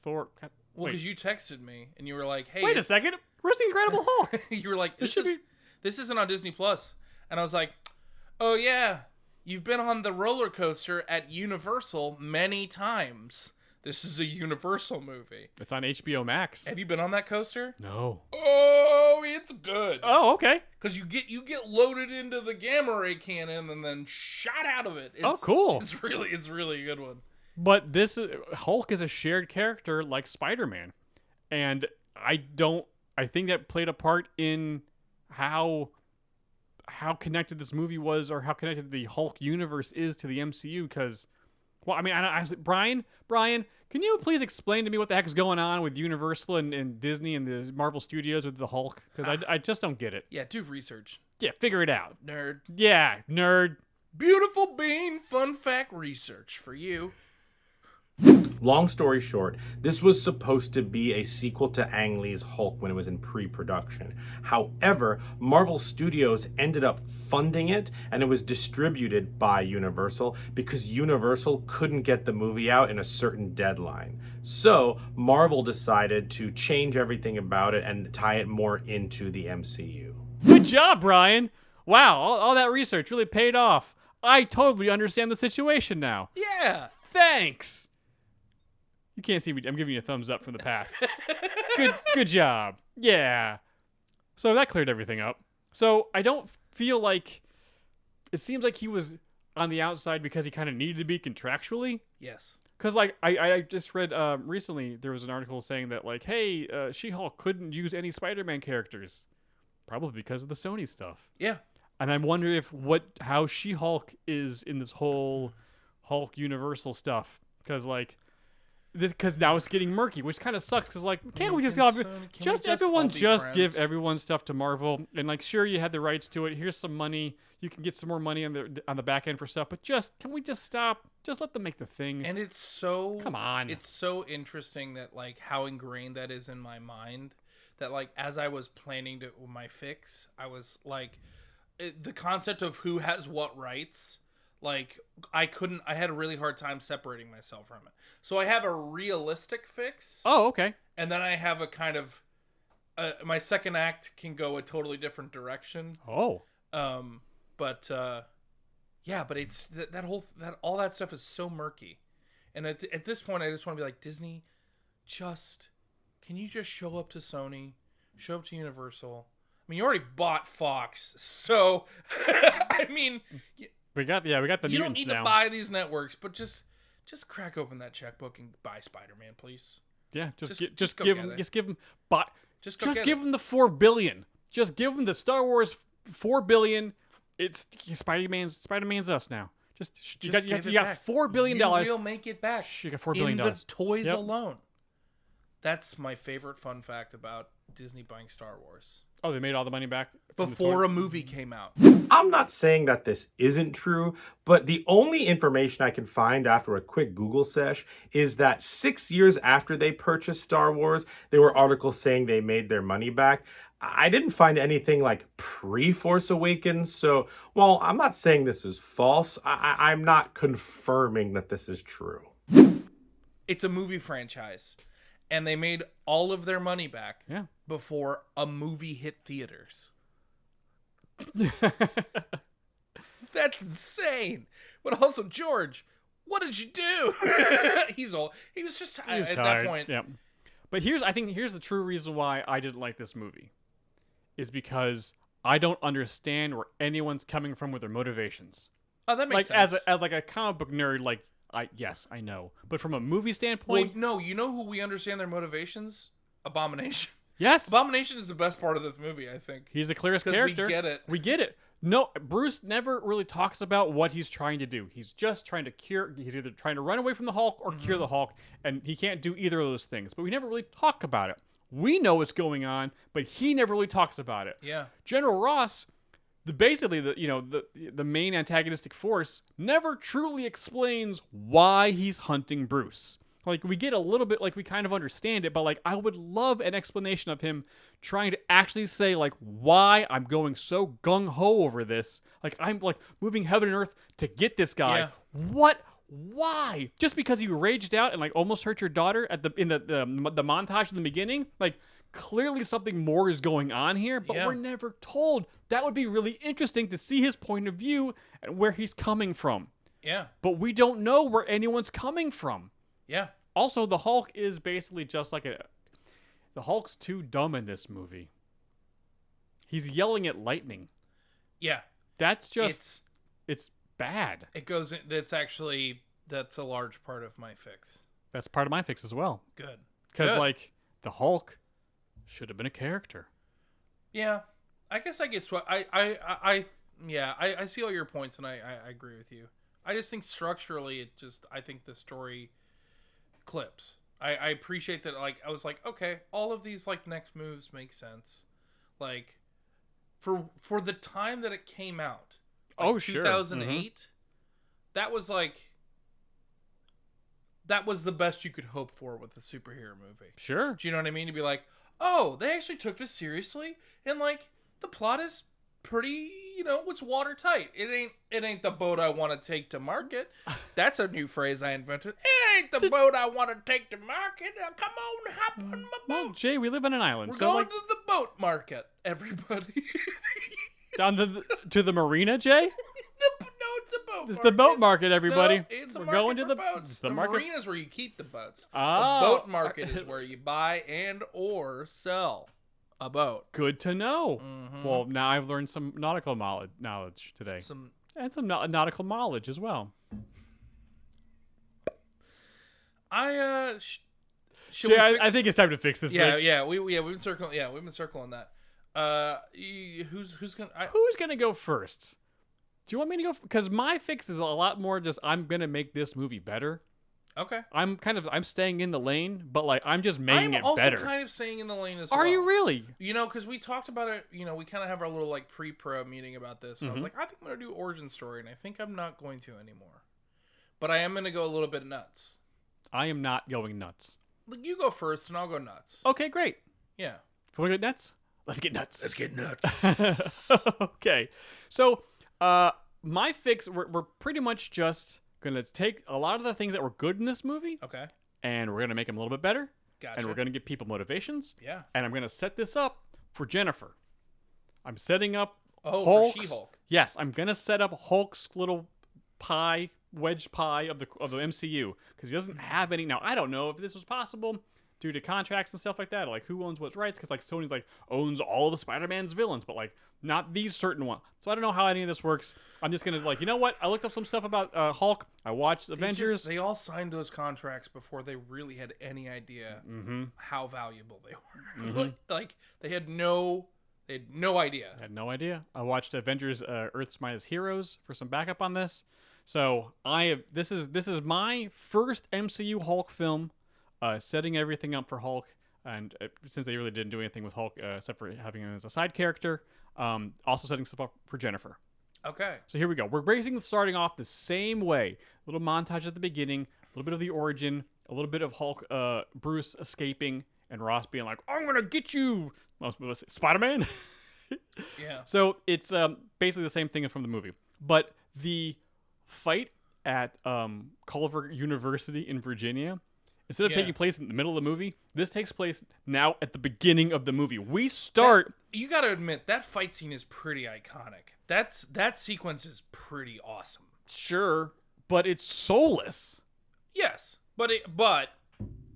Thor. Well, because you texted me and you were like, "Hey, wait a second, where's the Incredible Hulk?" You were like, "This isn't on Disney Plus," and I was like, "Oh yeah, you've been on the roller coaster at Universal many times. This is a Universal movie. It's on HBO Max. Have you been on that coaster? No. Oh, it's good. Oh, okay. Because you get loaded into the gamma ray cannon and then shot out of it. Oh, cool. It's really a good one. But this Hulk is a shared character like Spider-Man, and I think that played a part in how connected this movie was, or how connected the Hulk universe is to the MCU. Because, well, I mean, Brian, can you please explain to me what the heck is going on with Universal and Disney and the Marvel Studios with the Hulk? Because I just don't get it. Yeah, do research. Yeah, figure it out. Nerd. Yeah, nerd. Beautiful bean fun fact research for you. Long story short, this was supposed to be a sequel to Ang Lee's Hulk when it was in pre-production. However, Marvel Studios ended up funding it, and it was distributed by Universal because Universal couldn't get the movie out in a certain deadline. So Marvel decided to change everything about it and tie it more into the MCU. Good job, Brian. Wow, all that research really paid off. I totally understand the situation now. Yeah. Thanks. You can't see me. I'm giving you a thumbs up from the past. Good job. Yeah. So that cleared everything up. So I don't feel like... It seems like he was on the outside because he kind of needed to be contractually. Yes. Because, I just read recently, there was an article saying that, hey, She-Hulk couldn't use any Spider-Man characters. Probably because of the Sony stuff. Yeah. And I'm wondering how She-Hulk is in this whole Hulk Universal stuff. Because, because now it's getting murky, which kind of sucks. Because can't we just give everyone stuff to Marvel? And sure, you had the rights to it. Here's some money. You can get some more money on the back end for stuff. But can we just stop? Just let them make the thing. And it's so come on. It's so interesting that how ingrained that is in my mind. That as I was planning my fix, I was the concept of who has what rights. I had a really hard time separating myself from it. So I have a realistic fix. Oh, okay. And then I have a kind of my second act can go a totally different direction. Oh. But it's all that stuff is so murky. And at this point I just want to be like, Disney, can you just show up to Sony, show up to Universal? mean, you already bought Fox, so I mean, we got the you mutants don't need now. to buy these networks, but just crack open that checkbook and buy Spider-Man, please. Yeah, just go give get him it. just give him buy, Just give him the $4 billion. Just give him the Star Wars $4 billion. It's Spider-Man's us now. You got $4 billion. You will make it back. You got $4 billion in the toys Yep. alone. That's my favorite fun fact about Disney buying Star Wars. Oh, they made all the money back from the Before toy? a movie came out. I'm not saying that this isn't true, but the only information I can find after a quick Google search is that 6 years after they purchased Star Wars, there were articles saying they made their money back. I didn't find anything like pre-Force Awakens, so while I'm not saying this is false, I'm not confirming that this is true. It's a movie franchise, and they made all of their money back before a movie hit theaters. That's insane. But also, George, what did you do? He's old. He was just tired at that point. Yeah. But I think here's the true reason why I didn't like this movie. Is because I don't understand where anyone's coming from with their motivations. Oh, that makes sense. sense. As like a comic book nerd, like I know. But from a movie standpoint, Well, no, you know who we understand their motivations? Abomination. yes, Abomination is the best part of this movie, I think. he's the clearest 'Cause we character. get it. We get it. No, Bruce never really talks about what he's trying to do. He's just trying to cure. He's either trying to run away from the Hulk or cure the Hulk, and he can't do either of those things. But we never really talk about it. We know what's going on, but he never really talks about it. Yeah. General Ross, the main antagonistic force, never truly explains why he's hunting Bruce. Like, we get a little bit, like, we kind of understand it, but, like, I would love an explanation of him trying to actually say, like, why I'm going so gung-ho over this. Like, I'm, like, moving heaven and earth to get this guy. Yeah. What? Why? Just because you raged out and, like, almost hurt your daughter in the montage in the beginning? Like, clearly something more is going on here, but Yeah. we're never told. That would be really interesting to see his point of view and where he's coming from. Yeah. But we don't know where anyone's coming from. Yeah. Also, the Hulk is basically just like the Hulk's too dumb in this movie. He's yelling at lightning. Yeah. That's just it's bad. It goes in, that's a large part of my fix. That's part of my fix as well. Good. Because Good. like the Hulk should have been a character. Yeah. I guess I get what I see all your points, and I agree with you. I just think structurally I think the story clips. I appreciate that. Like, I was like, okay, all of these like next moves make sense. Like, for the time that it came out, like, Oh, sure. 2008, that was the best you could hope for with a superhero movie. Sure. Do you know what I mean? To be like, oh, they actually took this seriously, and like the plot is pretty, it's watertight. It ain't the boat I want to take to market. That's a new phrase I invented. It ain't the boat I want to take to market. Now, come on, hop on my Well, boat. Jay, we live on an island, We're so going like to the boat market, everybody. down to the marina, Jay. It's a boat. It's the boat market, everybody. No, it's a We're market going to for the boats. it's The market. marina is where you keep the boats. Oh. The boat market is where you buy and or sell a boat. Good to know. Mhm. Well, now I've learned some nautical knowledge today, and some nautical knowledge as well. Should Jay, we I think it's time to fix this. Yeah, thing. we've been circling that. Who's gonna? Who's gonna go first? Do you want me to go? Because my fix is a lot more just I'm gonna make this movie better. Okay. I'm staying in the lane, but like I'm just making it I'm better. also kind of staying in the lane as well. Are you really? Because we talked about it. We kind of have our little like pre-pro meeting about this. And I was Mm-hmm. like, I think I'm gonna do origin story, and I think I'm not going to anymore. But I am gonna go a little bit nuts. I am not going nuts. Like, you go first, and I'll go nuts. Okay, great. Yeah. If we want to get nuts, let's get nuts. Let's get nuts. Okay, so my fix, we're pretty much just gonna take a lot of the things that were good in this movie, Okay. and we're gonna make them a little bit better, Gotcha. and we're gonna give people motivations, Yeah. and I'm gonna set this up for Jennifer. I'm setting up Oh, Hulk's, for She-Hulk. Yes, I'm gonna set up Hulk's little wedge pie of the MCU because he doesn't have any now. I don't know if this was possible due to contracts and stuff like that, like who owns what rights, because like Sony's like owns all of the Spider-Man's villains, but like not these certain ones. So I don't know how any of this works. I'm just gonna like, you know what? I looked up some stuff about Hulk. I watched Avengers. They all signed those contracts before they really had any idea how valuable they were. Like they had no idea. I had no idea. I watched Avengers Earth's Mightiest Heroes for some backup on this. So this is my first MCU Hulk film, setting everything up for Hulk, and since they really didn't do anything with Hulk except for having him as a side character, also setting stuff up for Jennifer. Okay. So here we go. We're basically starting off the same way. A little montage at the beginning, a little bit of the origin, a little bit of Hulk, Bruce escaping, and Ross being like, "I'm gonna get you, Spider-Man." Yeah. So it's basically the same thing from the movie, but the fight at Culver University in Virginia, instead of taking place in the middle of the movie, this takes place now at the beginning of the movie. We start. You got to admit that fight scene is pretty iconic. That sequence is pretty awesome. Sure, but it's soulless. Yes, but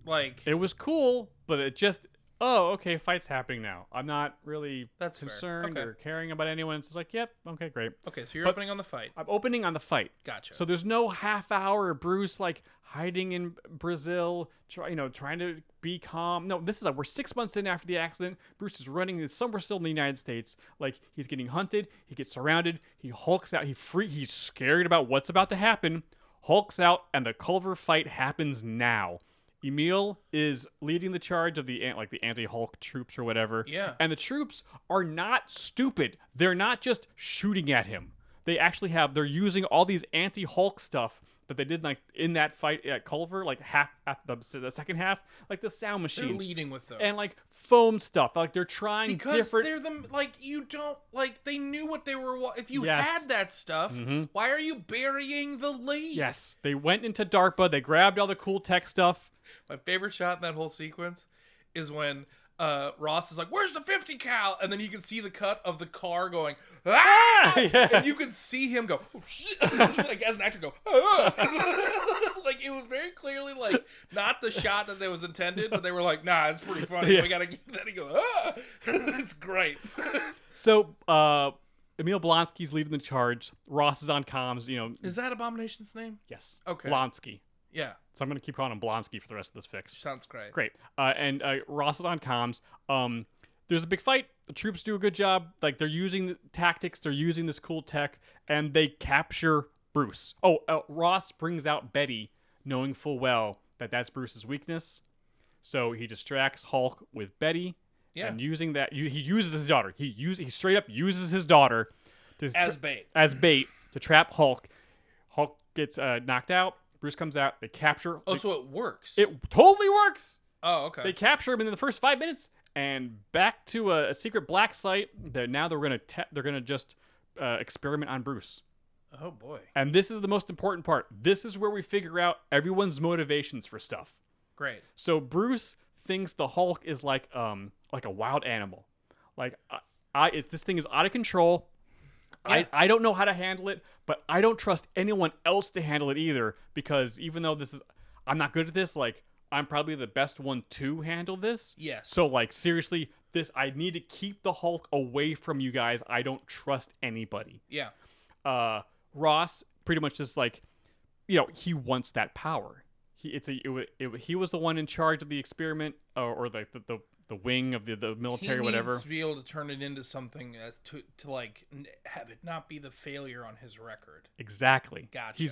like it was cool, but it just. Oh, okay, fight's happening now. I'm not really That's concerned fair. Okay. or caring about anyone. It's just like, yep, okay, great. Okay, so you're opening on the fight. I'm opening on the fight. Gotcha. So there's no half hour Bruce like hiding in Brazil, trying to be calm. No, this is we're 6 months in after the accident. Bruce is running somewhere still in the United States. Like he's getting hunted. He gets surrounded. He hulks out. He's scared about what's about to happen. Hulks out, and the Culver fight happens now. Emil is leading the charge of the anti-Hulk troops or whatever. Yeah. And the troops are not stupid. They're not just shooting at him. They're using all these anti-Hulk stuff that they did like in that fight at Culver, like half at the second half, like the sound machines. They're leading with those. And like foam stuff. Like they're trying because different. they're them like you don't like they knew what they were. If you Yes. had that stuff, why are you burying the lead? Yes, they went into DARPA. They grabbed all the cool tech stuff. My favorite shot in that whole sequence is when Ross is like, "Where's the 50 cal?" And then you can see the cut of the car going, "Ah!" Yeah. And you can see him go, "Oh, shit." Like as an actor go, "Ah!" Like it was very clearly like not the shot that was intended, but they were like, "Nah, it's pretty funny. Yeah. We gotta get that." He goes, "Ah!" It's great. So Emil Blonsky's leading the charge. Ross is on comms. Is that Abomination's name? Yes. Okay. Blonsky. Yeah, So I'm going to keep calling him Blonsky for the rest of this fix. sounds great. Great. And Ross is on comms. There's a big fight. The troops do a good job. Like, they're using the tactics. They're using this cool tech. And they capture Bruce. Ross brings out Betty, knowing full well that that's Bruce's weakness. So he distracts Hulk with Betty. Yeah. And using that, he uses his daughter. He straight up uses his daughter As bait. to trap Hulk. Hulk gets knocked out. Bruce comes out. They capture. Oh, so it works. It totally works. Oh, okay. They capture him in the first 5 minutes, and back to a secret black site. Now they're gonna just experiment on Bruce. Oh boy. And this is the most important part. This is where we figure out everyone's motivations for stuff. Great. So Bruce thinks the Hulk is like a wild animal. Like this thing is out of control. Yeah. I don't know how to handle it, but I don't trust anyone else to handle it either, because even though I'm not good at this, like I'm probably the best one to handle this. Yes. So like seriously, I need to keep the Hulk away from you guys. I don't trust anybody. Yeah. Ross pretty much just like, he wants that power. He was the one in charge of the experiment or like the wing of the military, whatever. He needs to be able to turn it into something as to like have it not be the failure on his record. Exactly. Gotcha.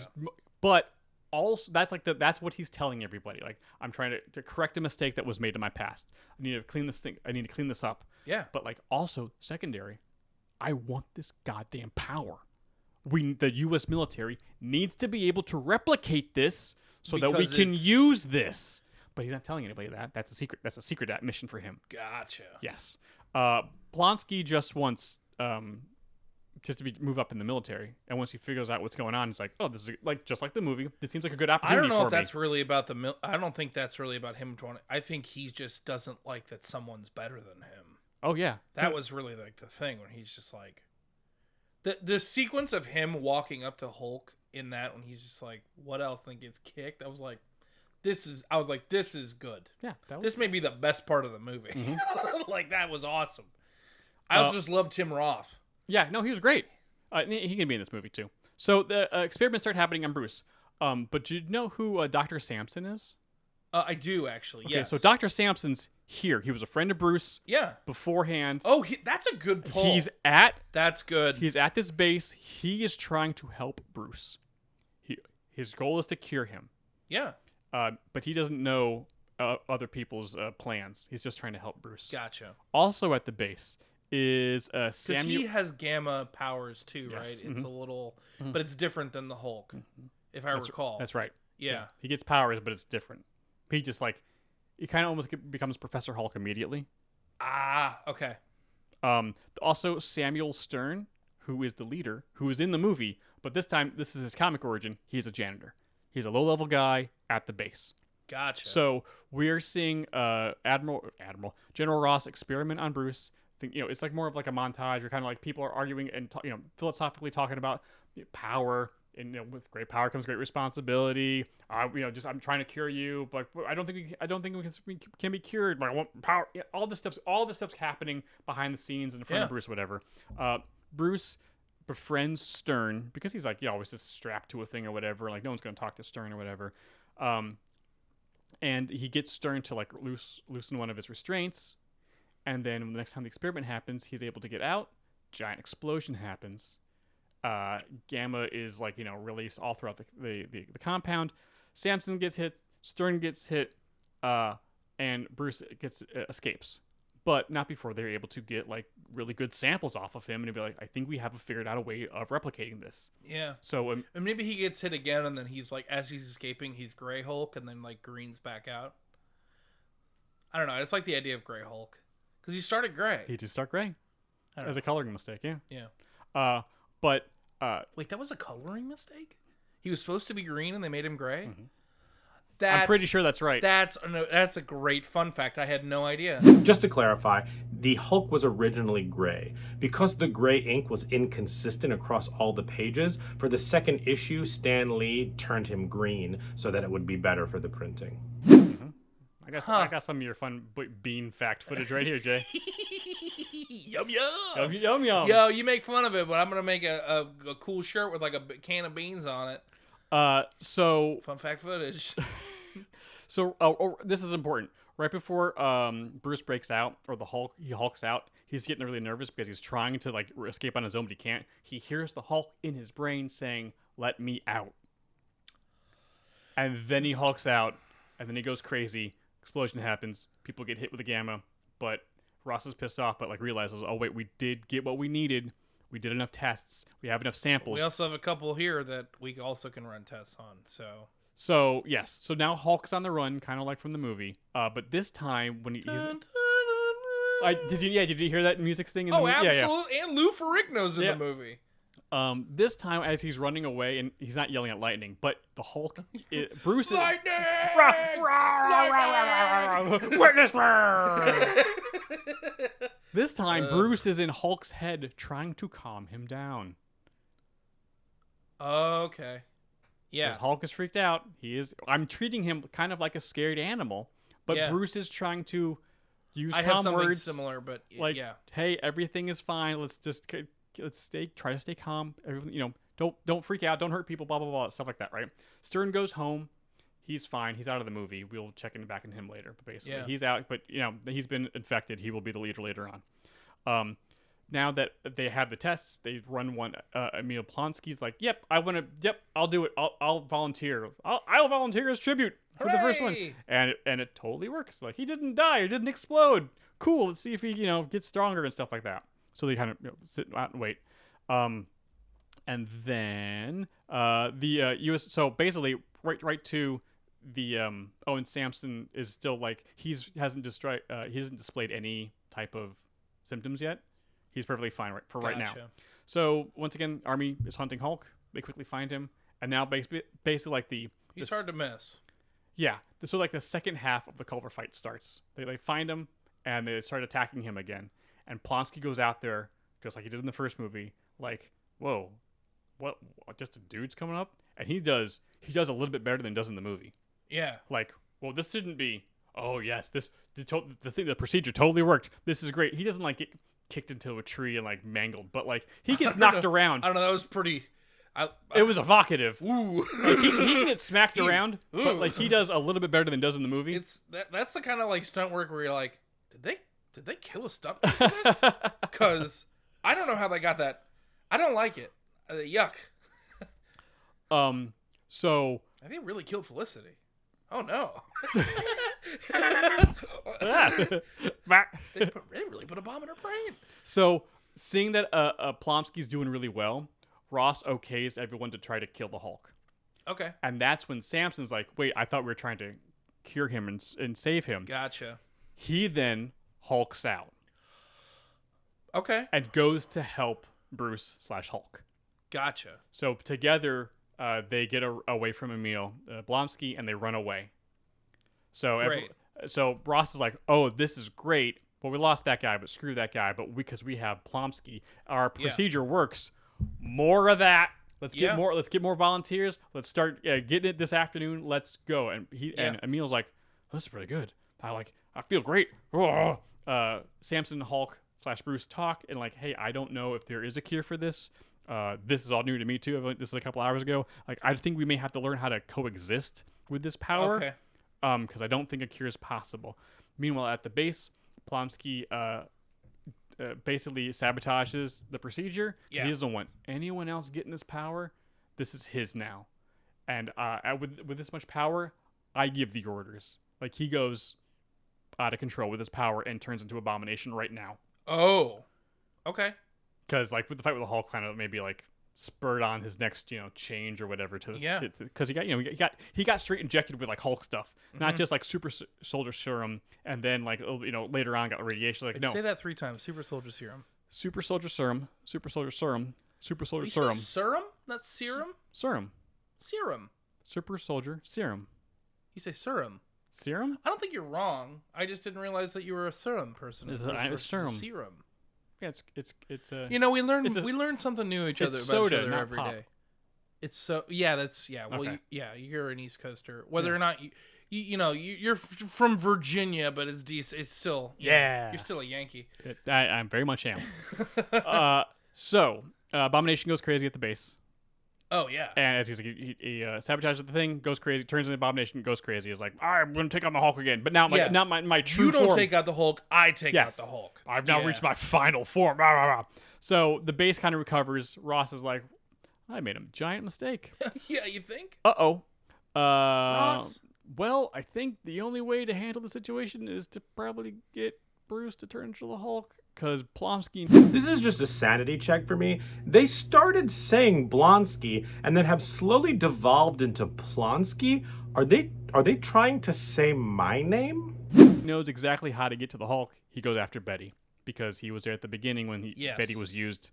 But also that's what he's telling everybody. Like, I'm trying to correct a mistake that was made in my past. I need to clean this up. Yeah. But like also secondary, I want this goddamn power. The U.S. military needs to be able to replicate this so that we can use this. But he's not telling anybody that. That's a secret. That's a secret mission for him. Gotcha. Yes. Blonsky just wants just to move up in the military, and once he figures out what's going on, he's like, "Oh, this is just like the movie. This seems like a good opportunity." I don't know for if that's me. really about I don't think that's really about him. I think he just doesn't like that someone's better than him. Oh yeah, That was really like the thing when he's just like the sequence of him walking up to Hulk in that when he's just like, "What else?" Then gets kicked. I was like, I was like, this is good. Yeah, that was This may be the best part of the movie. Mm-hmm. Like, that was awesome. I also just love Tim Roth. Yeah, no, he was great. He can be in this movie too. So the experiments start happening on Bruce. But do you know who Dr. Sampson is? I do, actually, Okay, yes. so Dr. Sampson's here. He was a friend of Bruce Yeah. beforehand. Oh, that's a good pull. That's good. He's at this base. He is trying to help Bruce. His goal is to cure him. Yeah. But he doesn't know other people's plans. He's just trying to help Bruce. Gotcha. Also at the base is Because Samuel. he has gamma powers too, Yes. right? It's a little, but it's different than the Hulk, if I recall. That's right. Yeah. He gets powers, but it's different. He just he kind of almost becomes Professor Hulk immediately. Ah, okay. Also Samuel Stern, who is the leader, who is in the movie, but this time this is his comic origin. He's a janitor. He's a low-level guy at the base. Gotcha. So we're seeing General Ross experiment on Bruce. It's like more of like a montage where kind of like people are arguing and philosophically talking about power. And with great power comes great responsibility. I'm trying to cure you, but I don't think we can be cured. But I want power. Yeah, all the stuff's happening behind the scenes in front of Bruce, whatever. Bruce befriends Stern because he's like, always just strapped to a thing or whatever. Like no one's going to talk to Stern or whatever. And he gets Stern to like loosen one of his restraints. And then the next time the experiment happens, he's able to get out. Giant explosion happens. Gamma is released all throughout the compound. Samson gets hit, Stern gets hit, and Bruce escapes, but not before they're able to get like really good samples off of him and be like, I think we have figured out a way of replicating this. Yeah. So and maybe he gets hit again, and then he's like, as he's escaping, he's Gray Hulk, and then like Green's back out. I don't know. It's like the idea of Gray Hulk because he started gray. He did start gray as a coloring mistake. Yeah. Yeah. But. Wait, that was a coloring mistake? He was supposed to be green and they made him gray? Mm-hmm. I'm pretty sure that's right. That's a great fun fact. I had no idea. Just to clarify, the Hulk was originally gray. Because the gray ink was inconsistent across all the pages, for the second issue, Stan Lee turned him green so that it would be better for the printing. I got some of your fun bean fact footage right here, Jay. Yum yum. Yum yum yum. Yo, you make fun of it, but I'm gonna make a cool shirt with like a can of beans on it. So fun fact footage. So this is important. Right before Bruce breaks out, or he hulks out, he's getting really nervous because he's trying to like escape on his own, but he can't. He hears the Hulk in his brain saying, "Let me out." And then he hulks out, and then he goes crazy. Explosion happens. People get hit with a gamma, but Ross is pissed off, but like realizes, oh wait, we did get what we needed. We did enough tests. We have enough samples. We also have a couple here that we also can run tests on. So yes. So now Hulk's on the run, kind of like from the movie. But this time when he's did you hear that music sting in the movie? Absolutely. Yeah. And Lou Ferrigno's in the movie. This time as he's running away, and he's not yelling at lightning, but the Hulk, Bruce is lightning! Witness me! This time, Bruce is in Hulk's head, trying to calm him down. Okay. Yeah. Because Hulk is freaked out. I'm treating him kind of like a scared animal, but Bruce is trying to use calm words. Similar, but like, hey, everything is fine. Try to stay calm. Everything, don't freak out. Don't hurt people. Blah blah blah. Stuff like that, right? Stern goes home. He's fine. He's out of the movie. We'll check back in him later. But basically, he's out. But he's been infected. He will be the leader later on. Now that they have the tests, they run one. Emil Plonsky's like, "Yep, I'll do it. I'll volunteer. I'll volunteer as tribute for the first one." And it totally works. Like he didn't die. He didn't explode. Cool. Let's see if he gets stronger and stuff like that. So they kind of sit out and wait. And then the U.S. So basically, right to the and Samson is still like he hasn't displayed any type of symptoms yet. He's perfectly fine right now. So once again, Army is hunting Hulk. They quickly find him, and now basically like he's hard to miss. Yeah. So like the second half of the Culver fight starts. They find him and they start attacking him again. And Plonsky goes out there just like he did in the first movie. Like, whoa, what? Just a dude's coming up, and he does a little bit better than he does in the movie. Yeah. Like, well, this shouldn't be. Oh yes, the procedure totally worked. This is great. He doesn't like get kicked into a tree and like mangled, but like he gets knocked around. I don't know. That was pretty. It was evocative. Ooh. Like he can get smacked around, but like he does a little bit better than he does in the movie. It's that's the kind of like stunt work where you're like, did they kill a stunt for this? Because I don't know how they got that. I don't like it. Yuck. So I think really killed Felicity. Oh no. They really put a bomb in her brain. So seeing that Plomsky's doing really well, Ross okays everyone to try to kill the Hulk. Okay. And that's when Samson's like, wait, I thought we were trying to cure him and save him. Gotcha. He then hulks out. Okay. And goes to help Bruce/Hulk. Gotcha. So together, they get away from Emil Blonsky and they run away. So Great. So Ross is like, oh, this is great. Well, we lost that guy, but screw that guy. But because we have Plomsky, our procedure works. More of that. Let's get more. Let's get more volunteers. Let's start getting it this afternoon. Let's go. And and Emil's like, oh, this is pretty good. I feel great. Samson, Hulk/Bruce talk and like, hey, I don't know if there is a cure for this. This is all new to me too. This is a couple hours ago. Like, I think we may have to learn how to coexist with this power. Okay. Because I don't think a cure is possible. Meanwhile, at the base, Plomsky basically sabotages the procedure because he doesn't want anyone else getting this power. This is his now, and with this much power, I give the orders. Like, he goes out of control with his power and turns into Abomination right now. Oh, okay. Because like with the fight with the Hulk, kind of maybe like spurred on his next change or whatever because he got straight injected with like Hulk stuff, not just like super soldier serum and then like later on got radiation. Like, no, say that 3 times. Super soldier serum. Super soldier serum. Super soldier serum. Super soldier you serum. Say serum, not serum. Serum. Serum. Super soldier serum. You say serum. Serum? I don't think you're wrong. I just didn't realize that you were a serum person. It's serum. Serum. Yeah, it's a. We learn something new about each other every day. It's so well Okay. you're an East Coaster. Whether or not you're from Virginia, but it's decent. It's still you're still a Yankee. I very much am. So Abomination goes crazy at the base. Oh yeah. And as he sabotages the thing, goes crazy, turns into Abomination, goes crazy. Is like, I'm going to take on the Hulk again, but now not my true form. You don't take out the Hulk. I take out the Hulk. I've now reached my final form. So the base kind of recovers. Ross is like, I made a giant mistake. Yeah, you think? Ross. Well, I think the only way to handle the situation is to probably get Bruce to turn into the Hulk. Because Plomsky... This is just a sanity check for me. They started saying Blonsky and then have slowly devolved into Plonsky. Are they trying to say my name? He knows exactly how to get to the Hulk. He goes after Betty because he was there at the beginning when Betty was used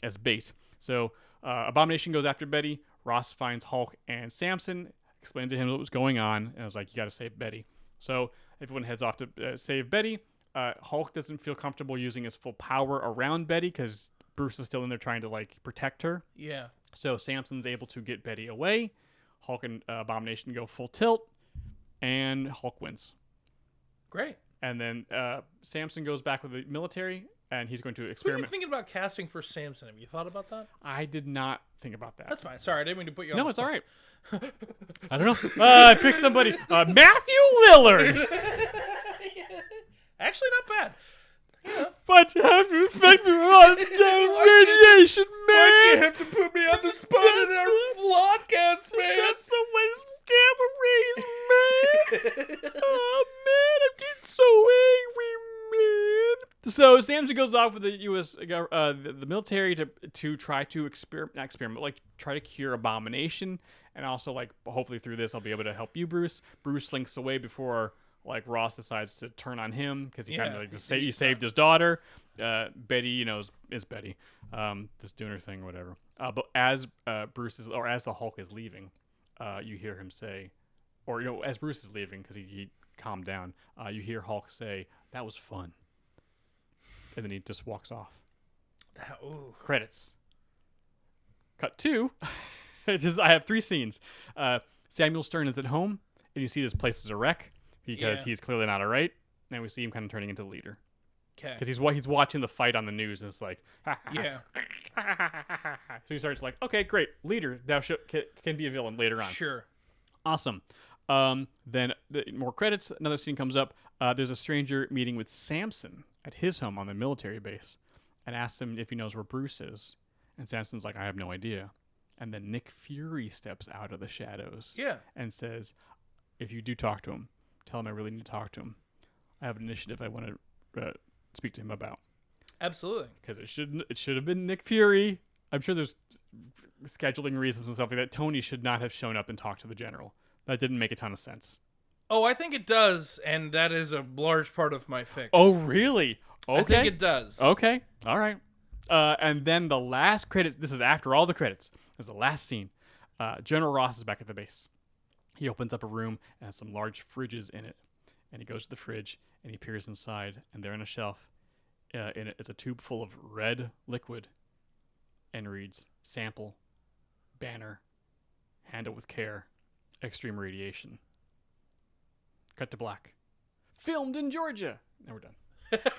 as bait. So Abomination goes after Betty. Ross finds Hulk and Samson, explains to him what was going on, and was like, you got to save Betty. So everyone heads off to save Betty. Hulk doesn't feel comfortable using his full power around Betty because Bruce is still in there trying to like protect her. Yeah. So Samson's able to get Betty away. Hulk and Abomination go full tilt, and Hulk wins. Great. And then Samson goes back with the military, and he's going to Who are experiment. you thinking about casting for Samson? Have you thought about that? I did not think about that. That's fine. Sorry, I didn't mean to put you on No, the it's spot. all right. I don't know. I picked somebody. Matthew Lillard. Actually, not bad. Yeah. But you have to affect me on radiation, man. Why'd you have to put me on the spot in our vlogcast, man? That's so many gamma rays, man. Oh, man, I'm getting so angry, man. So Samson goes off with the U.S. The military to try to try to cure Abomination, and also like hopefully through this I'll be able to help you, Bruce. Bruce slinks away before like Ross decides to turn on him because he kind of like he saved his daughter. Betty, is Betty, just doing her thing, whatever. But as as the Hulk is leaving, you hear him say, or as Bruce is leaving because he calmed down, you hear Hulk say, "That was fun," and then he just walks off. Credits. Cut 2. I have 3 scenes. Samuel Stern is at home and you see this place is a wreck because Yeah. he's clearly not all right. And we see him kind of turning into the leader Okay. because he's watching the fight on the news, and it's like, Yeah. So he starts like, okay, great, leader, thou can be a villain later on. Sure. Awesome. Then more credits. Another scene comes up. There's a stranger meeting with Samson at his home on the military base, and asks him if he knows where Bruce is. And Samson's like, I have no idea. And then Nick Fury steps out of the shadows. Yeah. And says, if you do talk to him, tell him I really need to talk to him. I have an initiative I want to speak to him about. Absolutely. Because it should have been Nick Fury. I'm sure there's scheduling reasons and stuff like that. Tony should not have shown up and talked to the general. That didn't make a ton of sense. Oh, I think it does, and that is a large part of my fix. Oh, really? Okay. I think it does. Okay. All right. And then the last credits. This is after all the credits. This is the last scene. General Ross is back at the base. He opens up a room and has some large fridges in it. And he goes to the fridge and he peers inside. And there on a shelf, in it is a tube full of red liquid. And reads, sample, banner, handle with care, extreme radiation. Cut to black. Filmed in Georgia. Now we're done.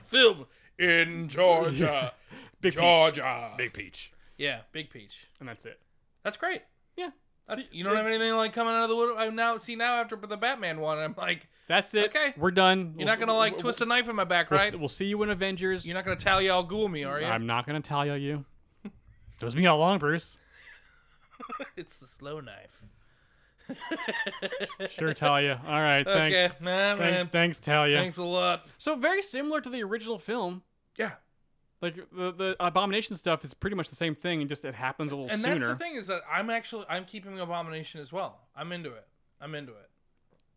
Film in Georgia. Big Georgia. Peach. Big Peach. Yeah, Big Peach. And that's it. That's great. Yeah. You don't have anything like coming out of the wood. I now after the Batman one, I'm like, that's it. Okay. We're done. you're not gonna twist a knife in my back, right? We'll see you in Avengers. You're not gonna Talia al Ghul me, are you? I'm not gonna tell you. Does me all along, Bruce. It's the slow knife. Sure, Talia. All right, thanks. Okay, man. Thanks, Talia. Thanks a lot. So very similar to the original film. Yeah. Like the Abomination stuff is pretty much the same thing, and just it happens a little And sooner. that's the thing is that I'm keeping Abomination as well. I'm into it.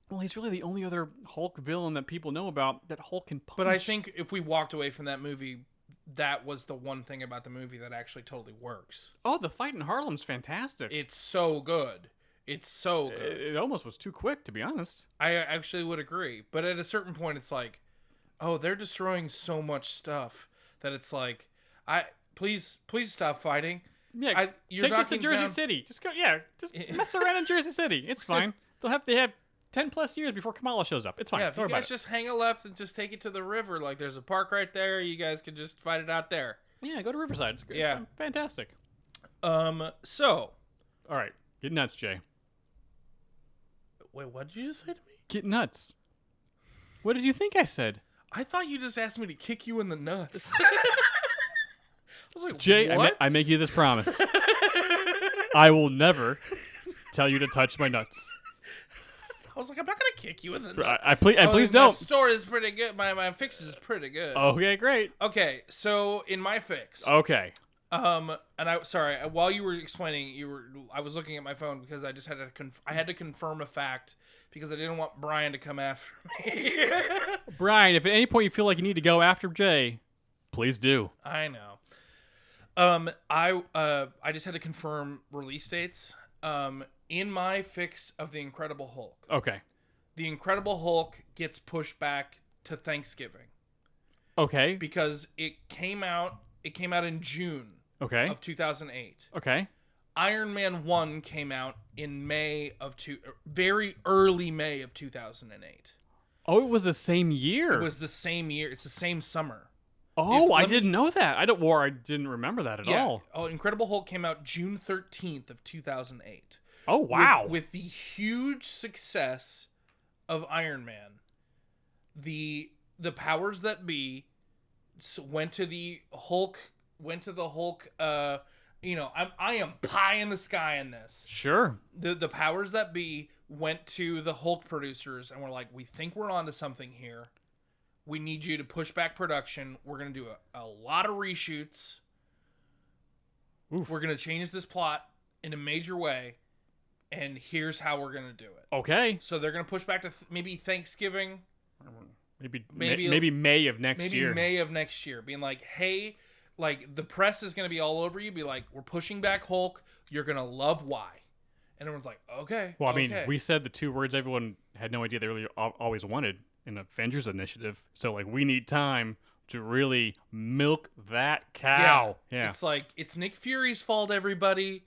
Well, he's really the only other Hulk villain that people know about that Hulk can punch. But I think if we walked away from that movie, that was the one thing about the movie that actually totally works. Oh, the fight in Harlem's fantastic. It's so good. It's so good. It almost was too quick, to be honest. I actually would agree. But at a certain point, it's like, oh, they're destroying so much stuff that it's like, please stop fighting. Yeah, you're take this to knocking Jersey down- City. Just go, just mess around in Jersey City. It's fine. They have 10 plus years before Kamala shows up. It's fine. Yeah, if Don't you worry about guys just hang a left and just take it to the river, like there's a park right there, you guys can just fight it out there. it. Yeah, go to Riverside. It's great. Yeah. It's fantastic. So, All right, get nuts, Jay. wait, what did you just say to me? Get nuts. What did you think I said? I thought you just asked me to kick you in the nuts. I was like, Jay, what? I make you this promise. I will never tell you to touch my nuts. I was like, I'm not gonna kick you in the nuts. Please My don't. story is pretty good. My fix is pretty good. Okay, great. Okay, so in my fix, Okay. and while you were explaining, I was looking at my phone because I just had to confirm a fact because I didn't want Brian to come after me. Brian, if at any point you feel like you need to go after Jay, please do. I know. I just had to confirm release dates. In my fix of the Incredible Hulk, Okay. the Incredible Hulk gets pushed back to Thanksgiving Okay. because it came out in June Okay. of 2008. Okay. Iron Man 1 came out in very early May of 2008. Oh, it was the same year. It was the same year. It's the same summer. I didn't know that. I didn't remember that at all. Oh, Incredible Hulk came out June 13th of 2008. Oh, wow. With the huge success of Iron Man, the powers that be went to the Hulk. I am pie in the sky in this. Sure. The powers that be went to the Hulk producers and were like, we think we're onto something here. We need you to push back production. We're going to do a lot of reshoots. Oof. We're going to change this plot in a major way. And here's how we're going to do it. Okay. So they're going to push back to maybe Thanksgiving. Maybe May of next year. Maybe May of next year. Being like, hey, like the press is going to be all over you. Be like, we're pushing back Hulk. You're going to love why. And everyone's like, okay. Well, I mean, okay. we said the two words everyone had no idea they really always wanted in Avengers Initiative. So, like, we need time to really milk that cow. Yeah. It's like, it's Nick Fury's fault, everybody.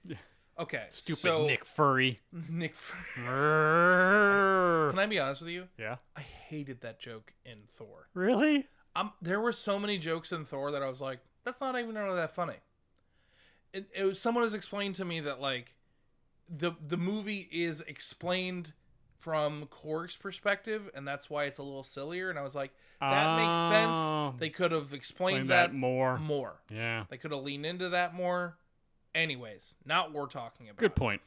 Okay, Stupid so Nick Fury. Nick. Can Can I be honest with you? Yeah. I hated that joke in Thor. Really? There were so many jokes in Thor that I was like, that's not even really that funny. It was, someone has explained to me that like the movie is explained from Korg's perspective, and that's why it's a little sillier. And I was like, that makes sense. They could have explained that more. Yeah. They could have leaned into that more. Anyways, not what we're talking about. Good point.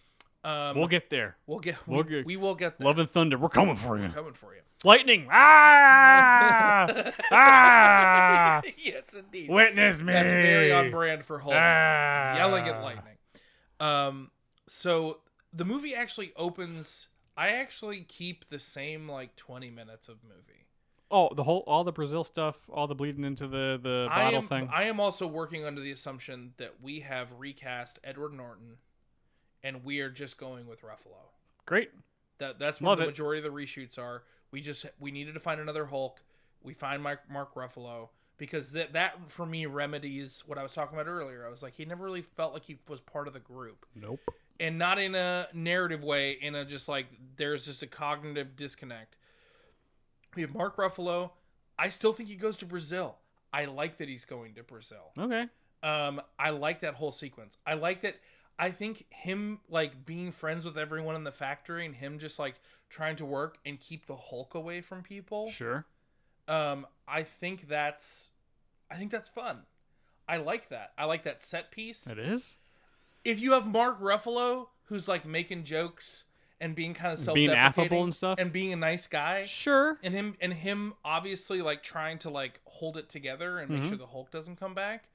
We'll get there. We will get there. Love and Thunder. We're coming for you. We're coming for you. Lightning. Ah! Ah! Yes, indeed. Witness me. That's very on brand for Hulk. Ah! Yelling at lightning. So the movie actually opens. I actually keep the same like 20 minutes of movie. Oh, all the Brazil stuff, all the bleeding into the bottle thing. I am also working under the assumption that we have recast Edward Norton, and we are just going with Ruffalo. Great. That's what the majority of the reshoots are. We needed to find another Hulk. We find Mark Ruffalo because that for me remedies what I was talking about earlier. I was like, he never really felt like he was part of the group. Nope. And not in a narrative way, in a just like there's just a cognitive disconnect. We have Mark Ruffalo. I still think he goes to Brazil. I like that he's going to Brazil. Okay. I like that whole sequence. I like that. I think him like being friends with everyone in the factory and him just like trying to work and keep the Hulk away from people. Sure. I think that's fun. I like that. I like that set piece. It is. If you have Mark Ruffalo who's like making jokes and being kind of self-deprecating, being affable and stuff, and being a nice guy, sure, and him obviously like trying to like hold it together and make sure the Hulk doesn't come back.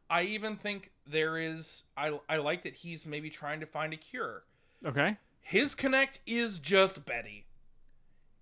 I even think there is. I like that he's maybe trying to find a cure. Okay. His connect is just Betty.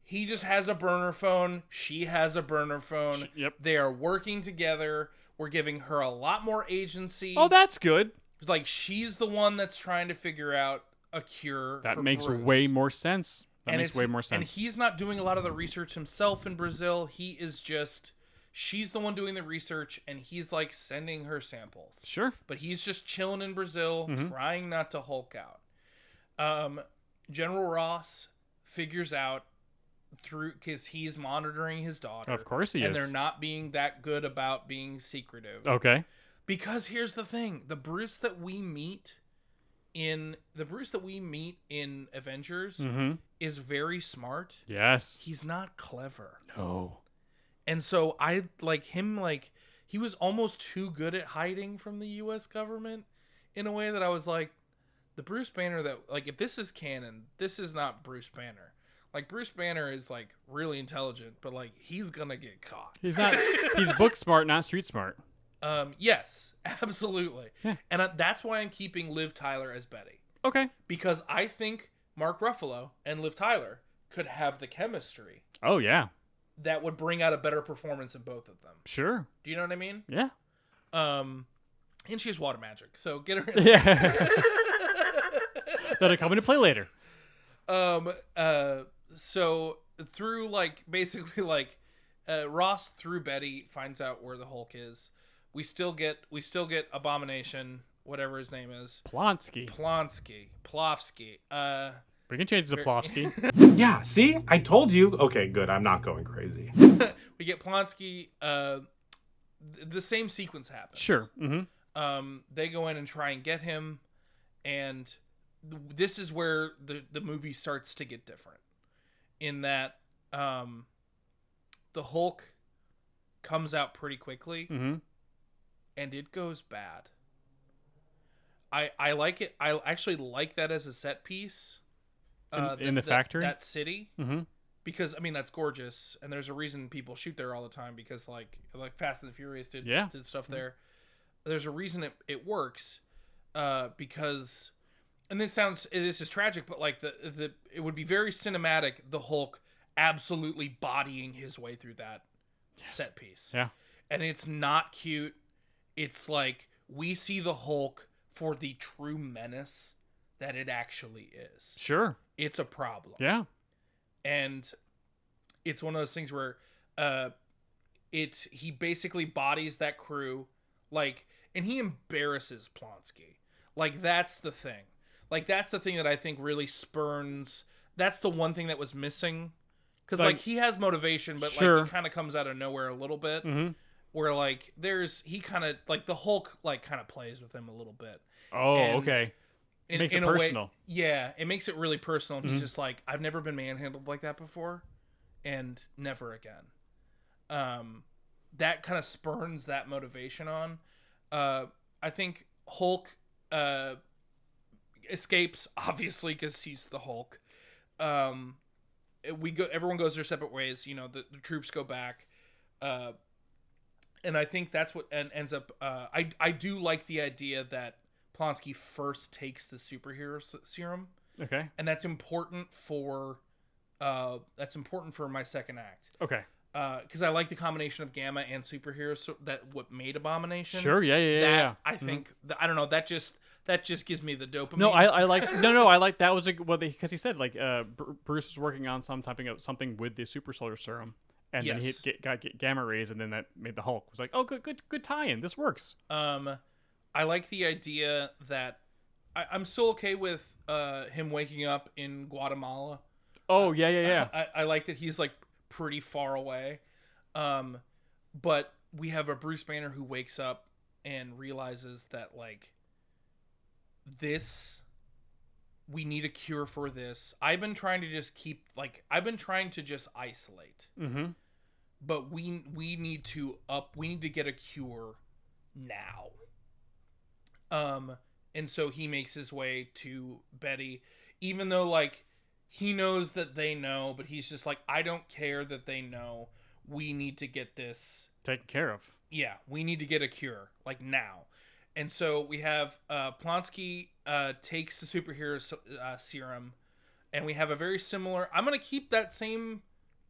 He just has a burner phone. She has a burner phone. Yep. They are working together. We're giving her a lot more agency. Oh, that's good. Like she's the one that's trying to figure out a cure. That for makes Bruce. way more sense. That makes way more sense. And he's not doing a lot of the research himself in Brazil. He is just. She's the one doing the research, and he's like sending her samples. Sure. But he's just chilling in Brazil, trying not to Hulk out. General Ross figures out because he's monitoring his daughter. Of course he is. And they're not being that good about being secretive. Okay. Because here's the thing: the Bruce that we meet in Avengers is very smart. Yes. He's not clever. No. And so I like him, like he was almost too good at hiding from the US government in a way that I was like, the Bruce Banner that, like, if this is canon, this is not Bruce Banner. Like, Bruce Banner is like really intelligent, but like he's gonna get caught. He's book smart, not street smart. Yes, absolutely. Yeah. And that's why I'm keeping Liv Tyler as Betty. Okay. Because I think Mark Ruffalo and Liv Tyler could have the chemistry. Oh, yeah. That would bring out a better performance in both of them. Sure. Do you know what I mean? Yeah. And she has water magic, so get her in. Yeah. That'll come into play later. So through like basically like Ross through Betty finds out where the Hulk is. We still get Abomination, whatever his name is. Plonsky. We can change it to Plofsky. Yeah, see? I told you. Okay, good. I'm not going crazy. We get Plonsky. The same sequence happens. Sure. Mm-hmm. They go in and try and get him, and this is where the movie starts to get different. In that, the Hulk comes out pretty quickly, and it goes bad. I like it. I actually like that as a set piece. In the factory? That city. Mm-hmm. Because, I mean, that's gorgeous. And there's a reason people shoot there all the time. Because, like Fast and the Furious did stuff there. There's a reason it works. Because, and this is tragic, but, like, it would be very cinematic, the Hulk absolutely bodying his way through that set piece. Yeah. And it's not cute. It's like, we see the Hulk for the true menace that it actually is. Sure. It's a problem. Yeah. And it's one of those things where he basically bodies that crew, like, and he embarrasses Plonsky. Like, that's the thing. Like, that's the thing that I think really spurns. That's the one thing that was missing. Because, Like- like, he has motivation, but, Sure. like, it kind of comes out of nowhere a little bit. Mm-hmm. Where, like, he kind of, like, the Hulk, like, kind of plays with him a little bit. Oh, And okay. Makes it a way- personal. yeah, it makes it really personal. Mm-hmm. He's just like, I've never been manhandled like that before, and never again. That kind of spurns that motivation on. I think Hulk escapes, obviously, because he's the Hulk. Everyone goes their separate ways. You know, the troops go back. And I think that's what ends up. I do like the idea that Plonsky first takes the superhero serum, Okay. and that's important for my second act. Okay. Because I like the combination of Gamma and superheroes. So that what made Abomination. Sure. Yeah. Yeah. I think I don't know. That just gives me the dopamine. No, I like no. I like that was because he said like Bruce was working on something with the super soldier serum, and then he got gamma rays, and then that made the Hulk. It was like, oh, good tie-in. This works. I like the idea that I'm still okay with him waking up in Guatemala. Oh yeah. I like that he's like pretty far away. But we have a Bruce Banner who wakes up and realizes that like we need a cure for this. I've been trying to just isolate. Mm-hmm. But we need to get a cure now. And so he makes his way to Betty, even though like he knows that they know, but he's just like, I don't care that they know. We need to get this Taken care of. Yeah, we need to get a cure like now. And so we have Plonsky takes the superhero serum, and we have a very similar. I'm gonna keep that same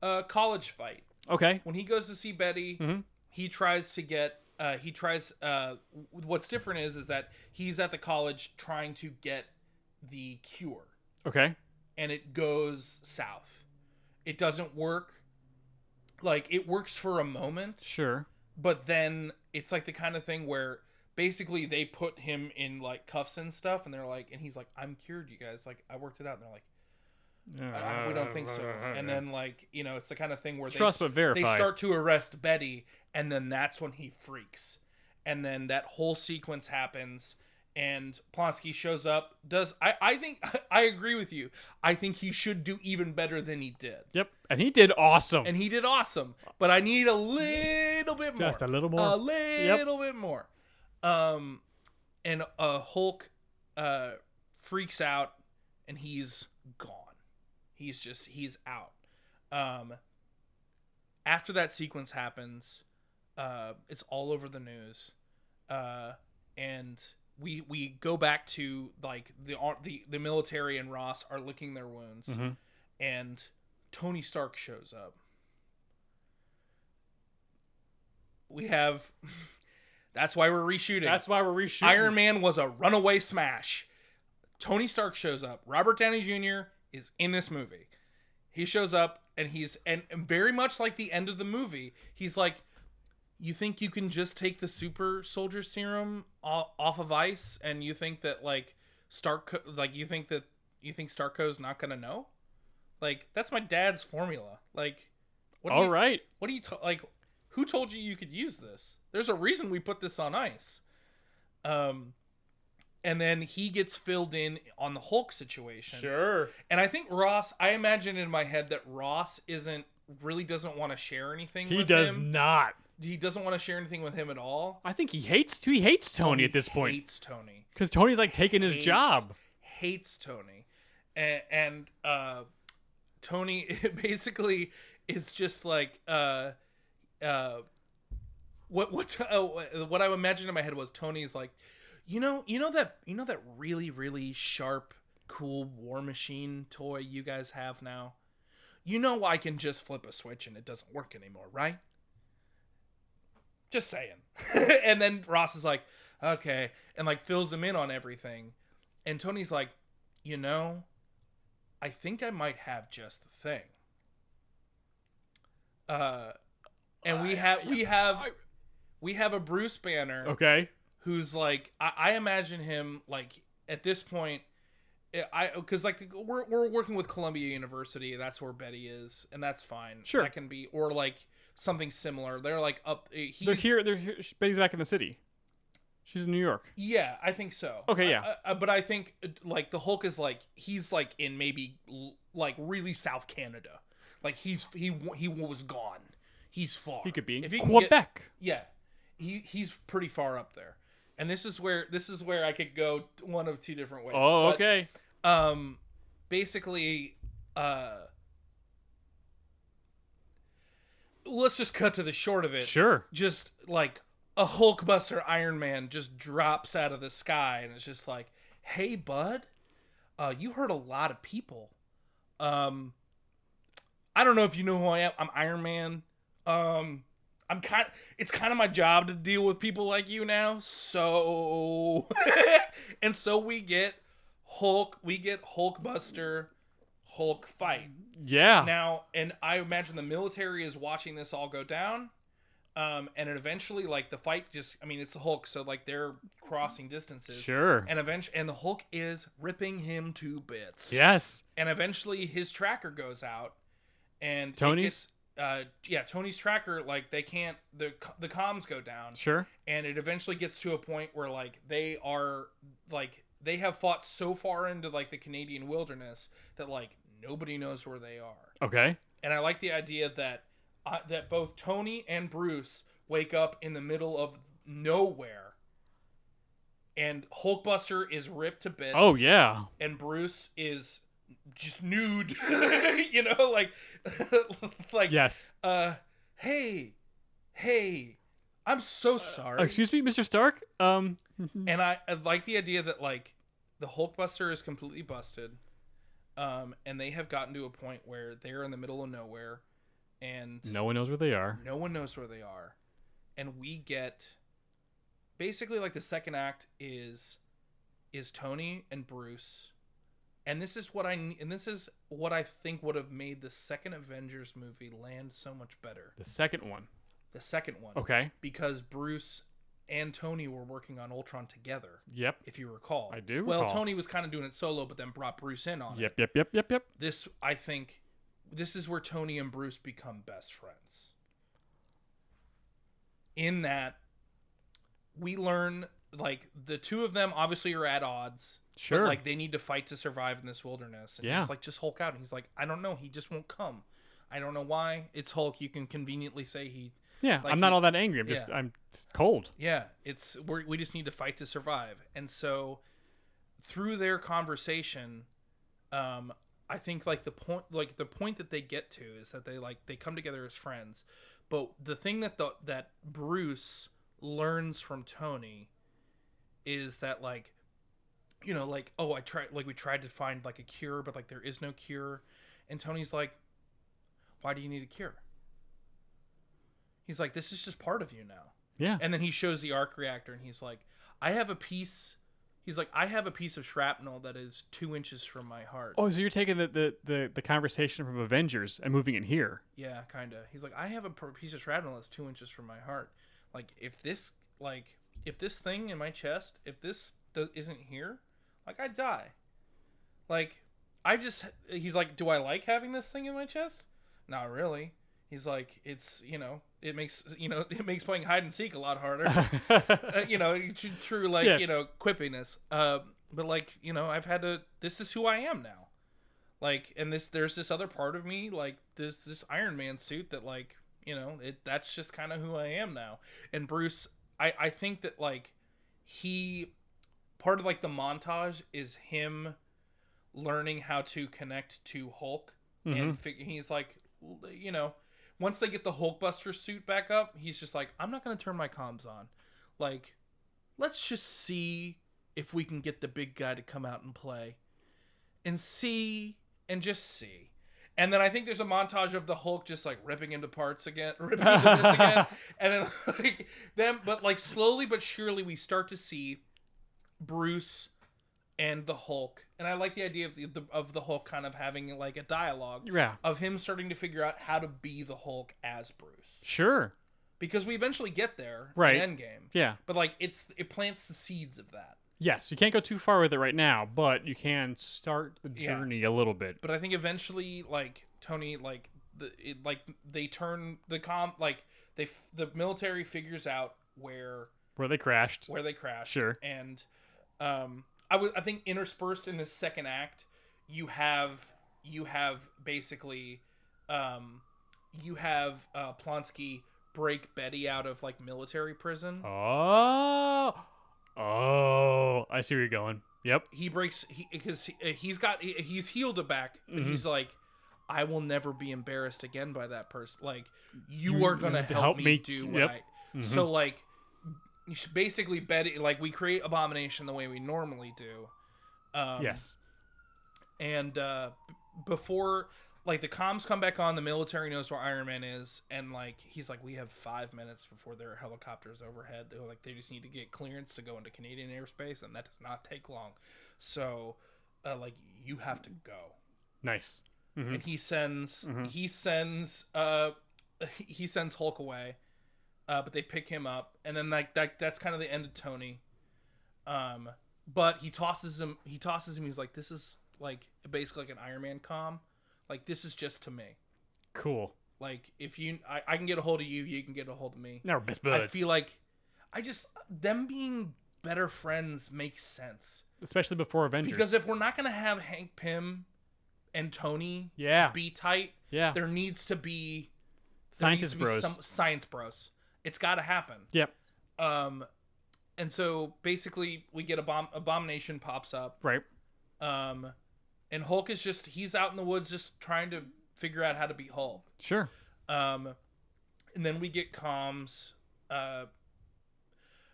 college fight. Okay. When he goes to see Betty, Mm-hmm. he tries to get. What's different is that he's at the college trying to get the cure, Okay. and it goes south. It doesn't work. Like, it works for a moment, Sure. but then it's like the kind of thing where basically they put him in like cuffs and stuff, and they're like, and he's like, I'm cured, you guys. Like, I worked it out. And they're like, we don't think so. And then like, you know, it's the kind of thing where Trust but verify. they start to arrest Betty, and then that's when he freaks. And then that whole sequence happens, and Plonsky shows up. I think I agree with you. I think he should do even better than he did. Yep. And he did awesome. And he did awesome. But I need a little bit more. Just a little more. A little bit more. And Hulk freaks out, and he's gone. He's out. After that sequence happens, it's all over the news. And we go back to like the military and Ross are licking their wounds, Mm-hmm. and Tony Stark shows up. We have that's why we're reshooting. Iron Man was a runaway smash. Tony Stark shows up. Robert Downey Jr. is in this movie. He shows up, and and very much like the end of the movie, he's like, you think you can just take the super soldier serum off of ice, and you think that like you think Starco's not gonna know? Like, that's my dad's formula. Like, right. what do you like? Who told you could use this? There's a reason we put this on ice. And then he gets filled in on the Hulk situation. Sure. And I think Ross, I imagine in my head that Ross doesn't want to share anything with him. He does not. He doesn't want to share anything with him at all. I think he hates Tony at this point. Hates Tony. Because Tony's like taking his job. Hates Tony. And Tony basically is just like what I imagined in my head was Tony's like, you know that really, really sharp, cool War Machine toy you guys have now? You know I can just flip a switch and it doesn't work anymore, right? Just saying. And then Ross is like, okay, and like fills him in on everything. And Tony's like, I think I might have just the thing. And we have a Bruce Banner. Okay. Who's like, I imagine him like at this point, because like we're working with Columbia University. That's where Betty is, and that's fine. Sure. That can be, or like something similar. They're like up. They're here. Betty's back in the city. She's in New York. Yeah, I think so. Okay, yeah. But I think like the Hulk is like he's like in maybe like really South Canada. Like he was gone. He's far. He could be if he Quebec. He's pretty far up there. And this is where I could go one of two different ways. Oh, but, okay. Basically, let's just cut to the short of it. Sure. Just like a Hulkbuster Iron Man just drops out of the sky, and it's just like, "Hey, bud, you hurt a lot of people. I don't know if you know who I am. I'm Iron Man. It's kind of my job to deal with people like you now. So, and so we get Hulkbuster, Hulk fight. Yeah. Now, and I imagine the military is watching this all go down. And it eventually, like, the fight it's the Hulk, so, like, they're crossing distances. Sure. And the Hulk is ripping him to bits. Yes. And eventually his tracker goes out. And Tony's? Tony's tracker, like, they can't, the comms go down. Sure. And it eventually gets to a point where, like, they have fought so far into, like, the Canadian wilderness that, like, nobody knows where they are. Okay. And I like the idea that both Tony and Bruce wake up in the middle of nowhere, and Hulkbuster is ripped to bits. Oh, yeah. And Bruce is just nude, like, yes. Hey, I'm so sorry. Excuse me, Mr. Stark? And I like the idea that, like, the Hulkbuster is completely busted, and they have gotten to a point where they're in the middle of nowhere, and no one knows where they are. No one knows where they are. And we get basically, like, the second act is Tony and Bruce. And this is what I think would have made the second Avengers movie land so much better. The second one. Okay. Because Bruce and Tony were working on Ultron together. Yep. If you recall. I do Well, recall. Tony was kind of doing it solo, but then brought Bruce in on it. Yep. I think this is where Tony and Bruce become best friends. In that, we learn, like, the two of them obviously are at odds. Sure. But, like, they need to fight to survive in this wilderness. And just Hulk out. And he's like, I don't know. He just won't come. I don't know why. It's Hulk. You can conveniently say he... Yeah, like I'm not all that angry. I'm just cold. Yeah, we just need to fight to survive. And so, through their conversation, I think, like, the point that they get to is that they come together as friends. But the thing that Bruce learns from Tony is that, like, we tried to find, like, a cure, but, like, there is no cure. And Tony's like, why do you need a cure? He's like, this is just part of you now. Yeah. And then he shows the arc reactor, and he's like, I have a piece of shrapnel that is 2 inches from my heart. Oh, so you're taking the conversation from Avengers and moving it here. Yeah, kind of. He's like, I have a piece of shrapnel that's 2 inches from my heart. Like, if this thing in my chest, if this isn't here, like, I'd die. Like, he's like, do I like having this thing in my chest? Not really. He's like, it's, it makes playing hide and seek a lot harder. True, like, quippiness. But, like, I've had to, this is who I am now. Like, and there's this other part of me, like, this Iron Man suit that, like, that's just kind of who I am now. And Bruce, I think that, like, part of, like, the montage is him learning how to connect to Hulk. Mm-hmm. And he's like, once they get the Hulkbuster suit back up, he's just like, I'm not going to turn my comms on. Like, let's just see if we can get the big guy to come out and play. And just see. And then I think there's a montage of the Hulk just, like, ripping into bits again. And then, like, but, like, slowly but surely we start to see Bruce and the Hulk, and I like the idea of the Hulk kind of having, like, a dialogue of him starting to figure out how to be the Hulk as Bruce. Sure. Because we eventually get there in Endgame. Yeah. But, like, it plants the seeds of that. Yes, you can't go too far with it right now, but you can start the Yeah. journey a little bit. But I think eventually, like Tony, like they turn the the military figures out where Where they crashed. they crashed. Sure. And I think interspersed in the second act, you have basically you have Plonsky break Betty out of like military prison. Oh, I see where you're going. Yep. He breaks because he's healed it back, but he's like, I will never be embarrassed again by that person. Like, you are gonna help me do what Yep. I. So like, basically Betty, like, we create Abomination the way we normally do. Yes. And before, like, the comms come back on, the military knows where Iron Man is, and like he's like, we have 5 minutes before their helicopters overhead. They're like, they just need to get clearance to go into Canadian airspace, and that does not take long. So, like, you have to go. Nice. And he sends Hulk away, but they pick him up, and then like that's kind of the end of Tony. But he tosses him. He's like, this is like basically like an Iron Man comm. Like, this is just to me. Cool. Like, if I can get a hold of you, you can get a hold of me. Now we're best buds. I feel like them being better friends makes sense. Especially before Avengers. Because if we're not gonna have Hank Pym and Tony be tight, there needs to be Scientist bros. Some science bros. It's got to happen. Yep. And so basically we get Abomination pops up. Right. And Hulk is he's out in the woods just trying to figure out how to beat Hulk. Sure. And then we get comms.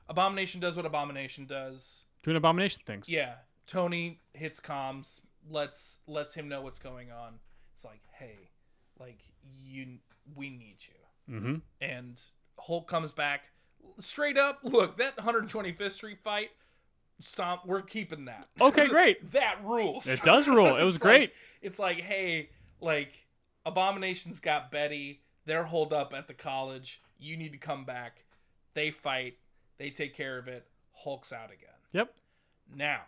Abomination does what Abomination does. Doing Abomination things. Yeah. Tony hits comms, lets him know what's going on. It's like, hey, like, we need you. Mm-hmm. And Hulk comes back straight up. Look, that 125th Street fight, we're keeping that. Okay, great. That rules. It does rule. It was great. It's like, hey, like, Abomination's got Betty. They're holed up at the college. You need to come back. They fight. They take care of it. Hulk's out again. Yep. Now,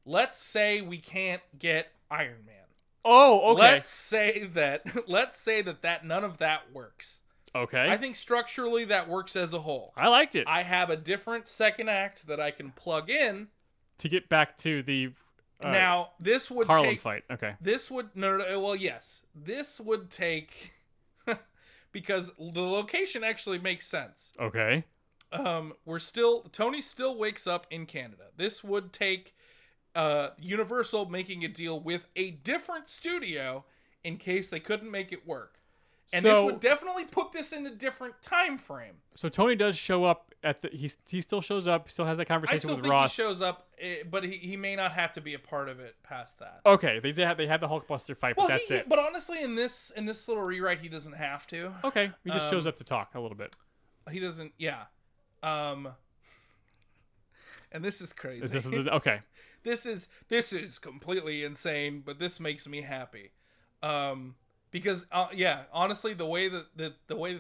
let's say we can't get Iron Man. Oh, okay. Let's say that none of that works. Okay. I think structurally that works as a whole. I liked it. I have a different second act that I can plug in to get back to the now this would Harlem take fight. Okay. This would no well yes. This would take because the location actually makes sense. Okay. Tony still wakes up in Canada. This would take Universal making a deal with a different studio in case they couldn't make it work. And this would definitely put this in a different time frame. So Tony does show up at the he still shows up, still has that conversation with Ross. I still think he shows up, but he may not have to be a part of it past that. Okay, they had the Hulkbuster fight, but that's it. But honestly, in this little rewrite, he doesn't have to. Okay, he just shows up to talk a little bit. He doesn't. Yeah. And this is crazy. Is this okay? This is completely insane, but this makes me happy. Because honestly, the way that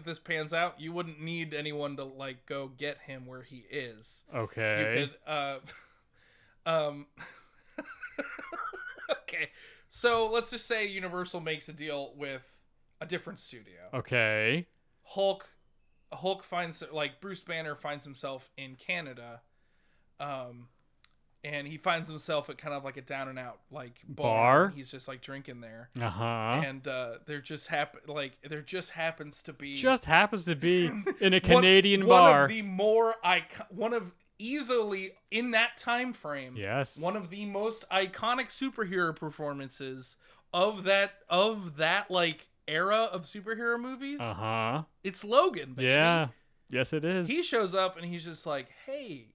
this pans out, you wouldn't need anyone to like go get him where he is. Okay. You could okay. So let's just say Universal makes a deal with a different studio. Okay. Hulk finds, like, Bruce Banner finds himself in Canada. And he finds himself at kind of like a down and out like bar. He's just like drinking there. And there just happens to be in a Canadian bar. One of the more easily in that time frame. Yes. One of the most iconic superhero performances of that like era of superhero movies. It's Logan, baby. Yeah. Yes, it is. He shows up and he's just like, Hey,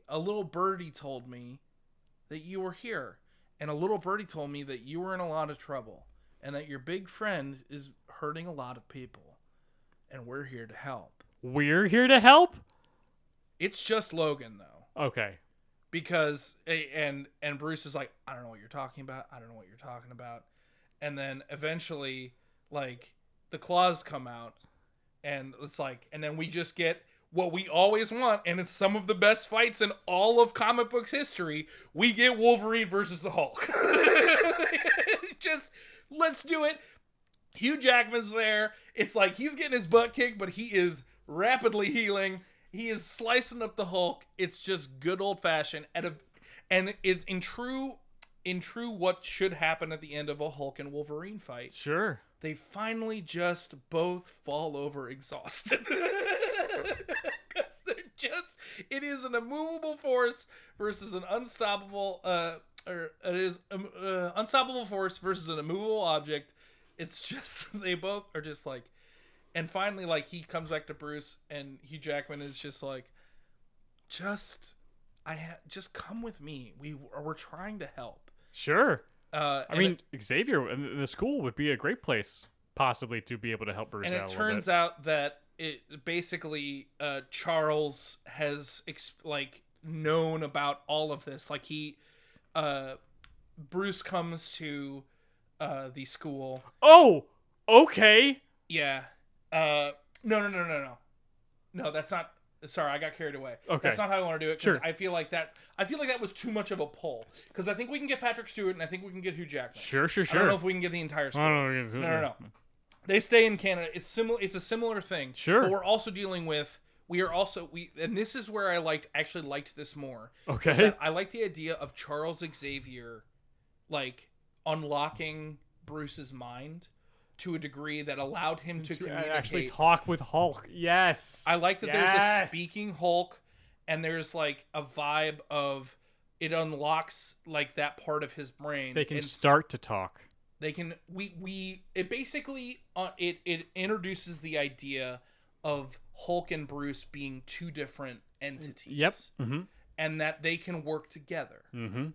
a little birdie told me that you were here. And a little birdie told me that you were in a lot of trouble. And that your big friend is hurting a lot of people. And we're here to help. We're here to help? It's just Logan, though. Okay. Because, and Bruce is like, I don't know what you're talking about. I don't know what you're talking about. And then eventually, like, the claws come out. And it's like, and then we what we always want, and it's some of the best fights in all of comic books history. We get Wolverine versus the Hulk. Just, let's do it. Hugh Jackman's there. It's like he's getting his butt kicked, but he is rapidly healing. He is slicing up the Hulk. It's just good old fashioned. And it's in true what should happen at the end of a Hulk and Wolverine fight. Sure. They finally just both fall over exhausted. Because they're just, it is an immovable force versus an unstoppable, unstoppable force versus an immovable object. It's just, they both are just like, and finally, like, he comes back to Bruce, and Hugh Jackman is just like, just come with me. We're trying to help. Sure. I mean, Xavier and the school would be a great place, possibly, to be able to help Bruce out. And it turns out that it basically Charles has known about all of this. Like Bruce comes to the school. Oh, okay. Yeah. No, that's not. Sorry, I got carried away. Okay. That's not how I want to do it. Sure. I feel like that was too much of a pull. Because I think we can get Patrick Stewart, and I think we can get Hugh Jackman. Sure. I don't know if we can get the entire school. No. They stay in Canada. It's similar. It's a similar thing. Sure. But we're also dealing with. And this is where I actually liked this more. Okay. I like the idea of Charles Xavier, unlocking Bruce's mind to a degree that allowed him to communicate. Actually talk with Hulk. Yes. I like that there's a speaking Hulk, and there's a vibe of it unlocks that part of his brain. They can start to talk. They can it basically it introduces the idea of Hulk and Bruce being two different entities. Yep. Mm-hmm. And that they can work together. Mm-hmm.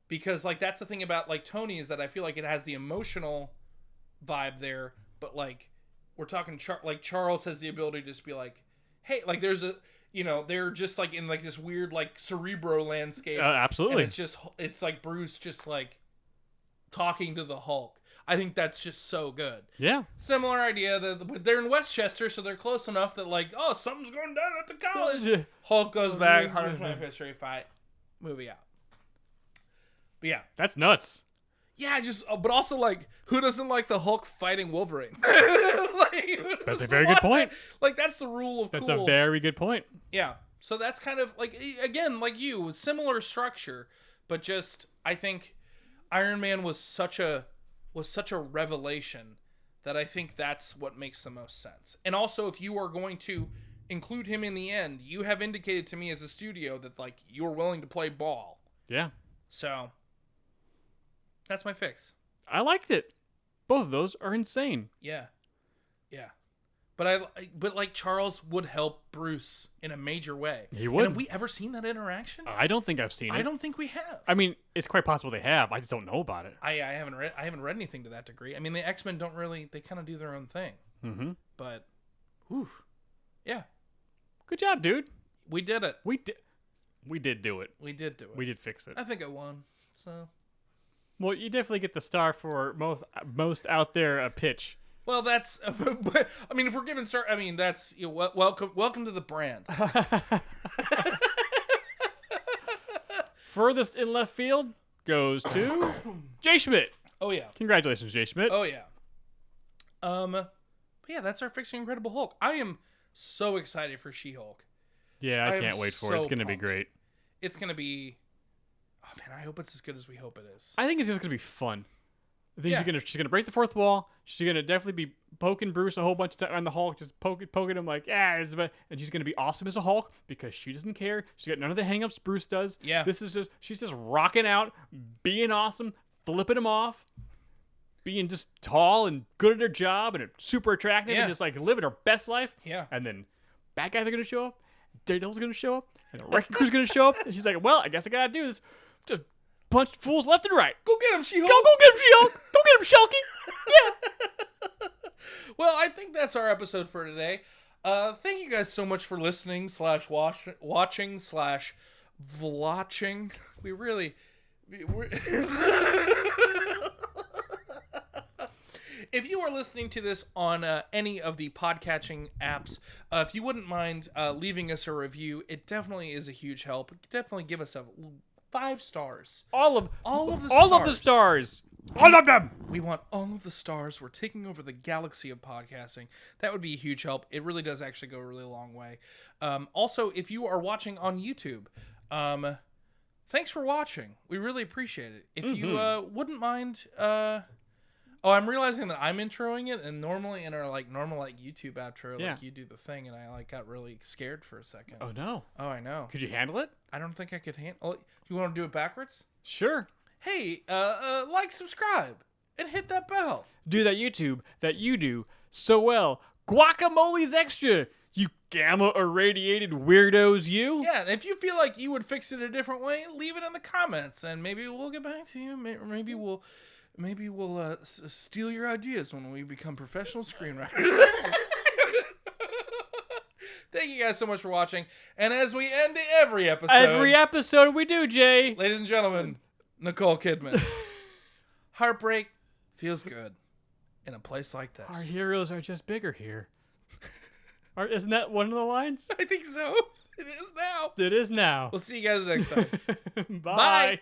Because that's the thing about Tony, is that I feel like it has the emotional vibe there, but we're talking Charles has the ability to just be hey, there's a, they're just in this weird Cerebro landscape. Absolutely. And it's Bruce just talking to the Hulk. I think that's just so good. Yeah. Similar idea that they're in Westchester, so they're close enough that something's going down at the college. Hulk goes back, 125th Street fight, movie out. But yeah, that's nuts. Yeah, but also who doesn't like the Hulk fighting Wolverine? That's a very good point. That's the rule of That's cool. a very good point. Yeah, so that's kind of again, similar structure, but just I think Iron Man was such a revelation that I think that's what makes the most sense. And also, if you are going to include him in the end, you have indicated to me as a studio that you're willing to play ball. Yeah. So that's my fix. I liked it. Both of those are insane. Yeah. But Charles would help Bruce in a major way. He would. And have we ever seen that interaction? I don't think I've seen it. I don't think we have. I mean, it's quite possible they have. I just don't know about it. I haven't read anything to that degree. I mean, the X-Men don't really. They kind of do their own thing. Mm-hmm. But, oof. Yeah. Good job, dude. We did it. We did do it. We did do it. We did fix it. I think I won. So. Well, you definitely get the star for most out there pitch. Well, that's. But, I mean, if we're giving star, I mean, that's welcome to the brand. Furthest in left field goes to Jay Schmidt. Oh yeah! Congratulations, Jay Schmidt. Oh yeah. But yeah, that's our Fixing Incredible Hulk. I am so excited for She-Hulk. Yeah, I can't wait for it. It's gonna be great. It's gonna be. Oh man, I hope it's as good as we hope it is. I think it's just gonna be fun. I think she's gonna break the fourth wall. She's gonna definitely be poking Bruce a whole bunch of times on the Hulk, just poking him and she's gonna be awesome as a Hulk because she doesn't care. She's got none of the hangups Bruce does. Yeah. She's just rocking out, being awesome, flipping him off, being just tall and good at her job and super attractive and just living her best life. Yeah. And then bad guys are gonna show up, Daredevil's gonna show up, and the Wrecking Crew's gonna show up, and she's like, well, I guess I gotta do this. Just punch fools left and right. Go get him, She-Hulk. Go get him, She-Hulk. Go get him, Shulky. Yeah. Well, I think that's our episode for today. Thank you guys so much for listening / watching / vlotching. If you are listening to this on any of the podcatching apps, if you wouldn't mind leaving us a review, it definitely is a huge help. Definitely give us a 5 stars. All of the stars. All of them. We want all of the stars. We're taking over the galaxy of podcasting. That would be a huge help. It really does actually go a really long way. Also, if you are watching on YouTube, thanks for watching. We really appreciate it. If you wouldn't mind, I'm realizing that I'm introing it, and normally in our normal YouTube outro, you do the thing, and I got really scared for a second. Oh no. Oh, I know. Could you handle it? I don't think I could handle it. You want to do it backwards? Sure. Hey, subscribe, and hit that bell. Do that YouTube that you do so well. Guacamole's extra, you gamma irradiated weirdos, you. Yeah, and if you feel like you would fix it a different way, leave it in the comments, and maybe we'll get back to you. Maybe we'll steal your ideas when we become professional screenwriters. Thank you guys so much for watching. And as we end every episode we do, Jay. Ladies and gentlemen, Nicole Kidman. Heartbreak feels good in a place like this. Our heroes are just bigger here. Isn't that one of the lines? I think so. It is now. It is now. We'll see you guys next time. Bye.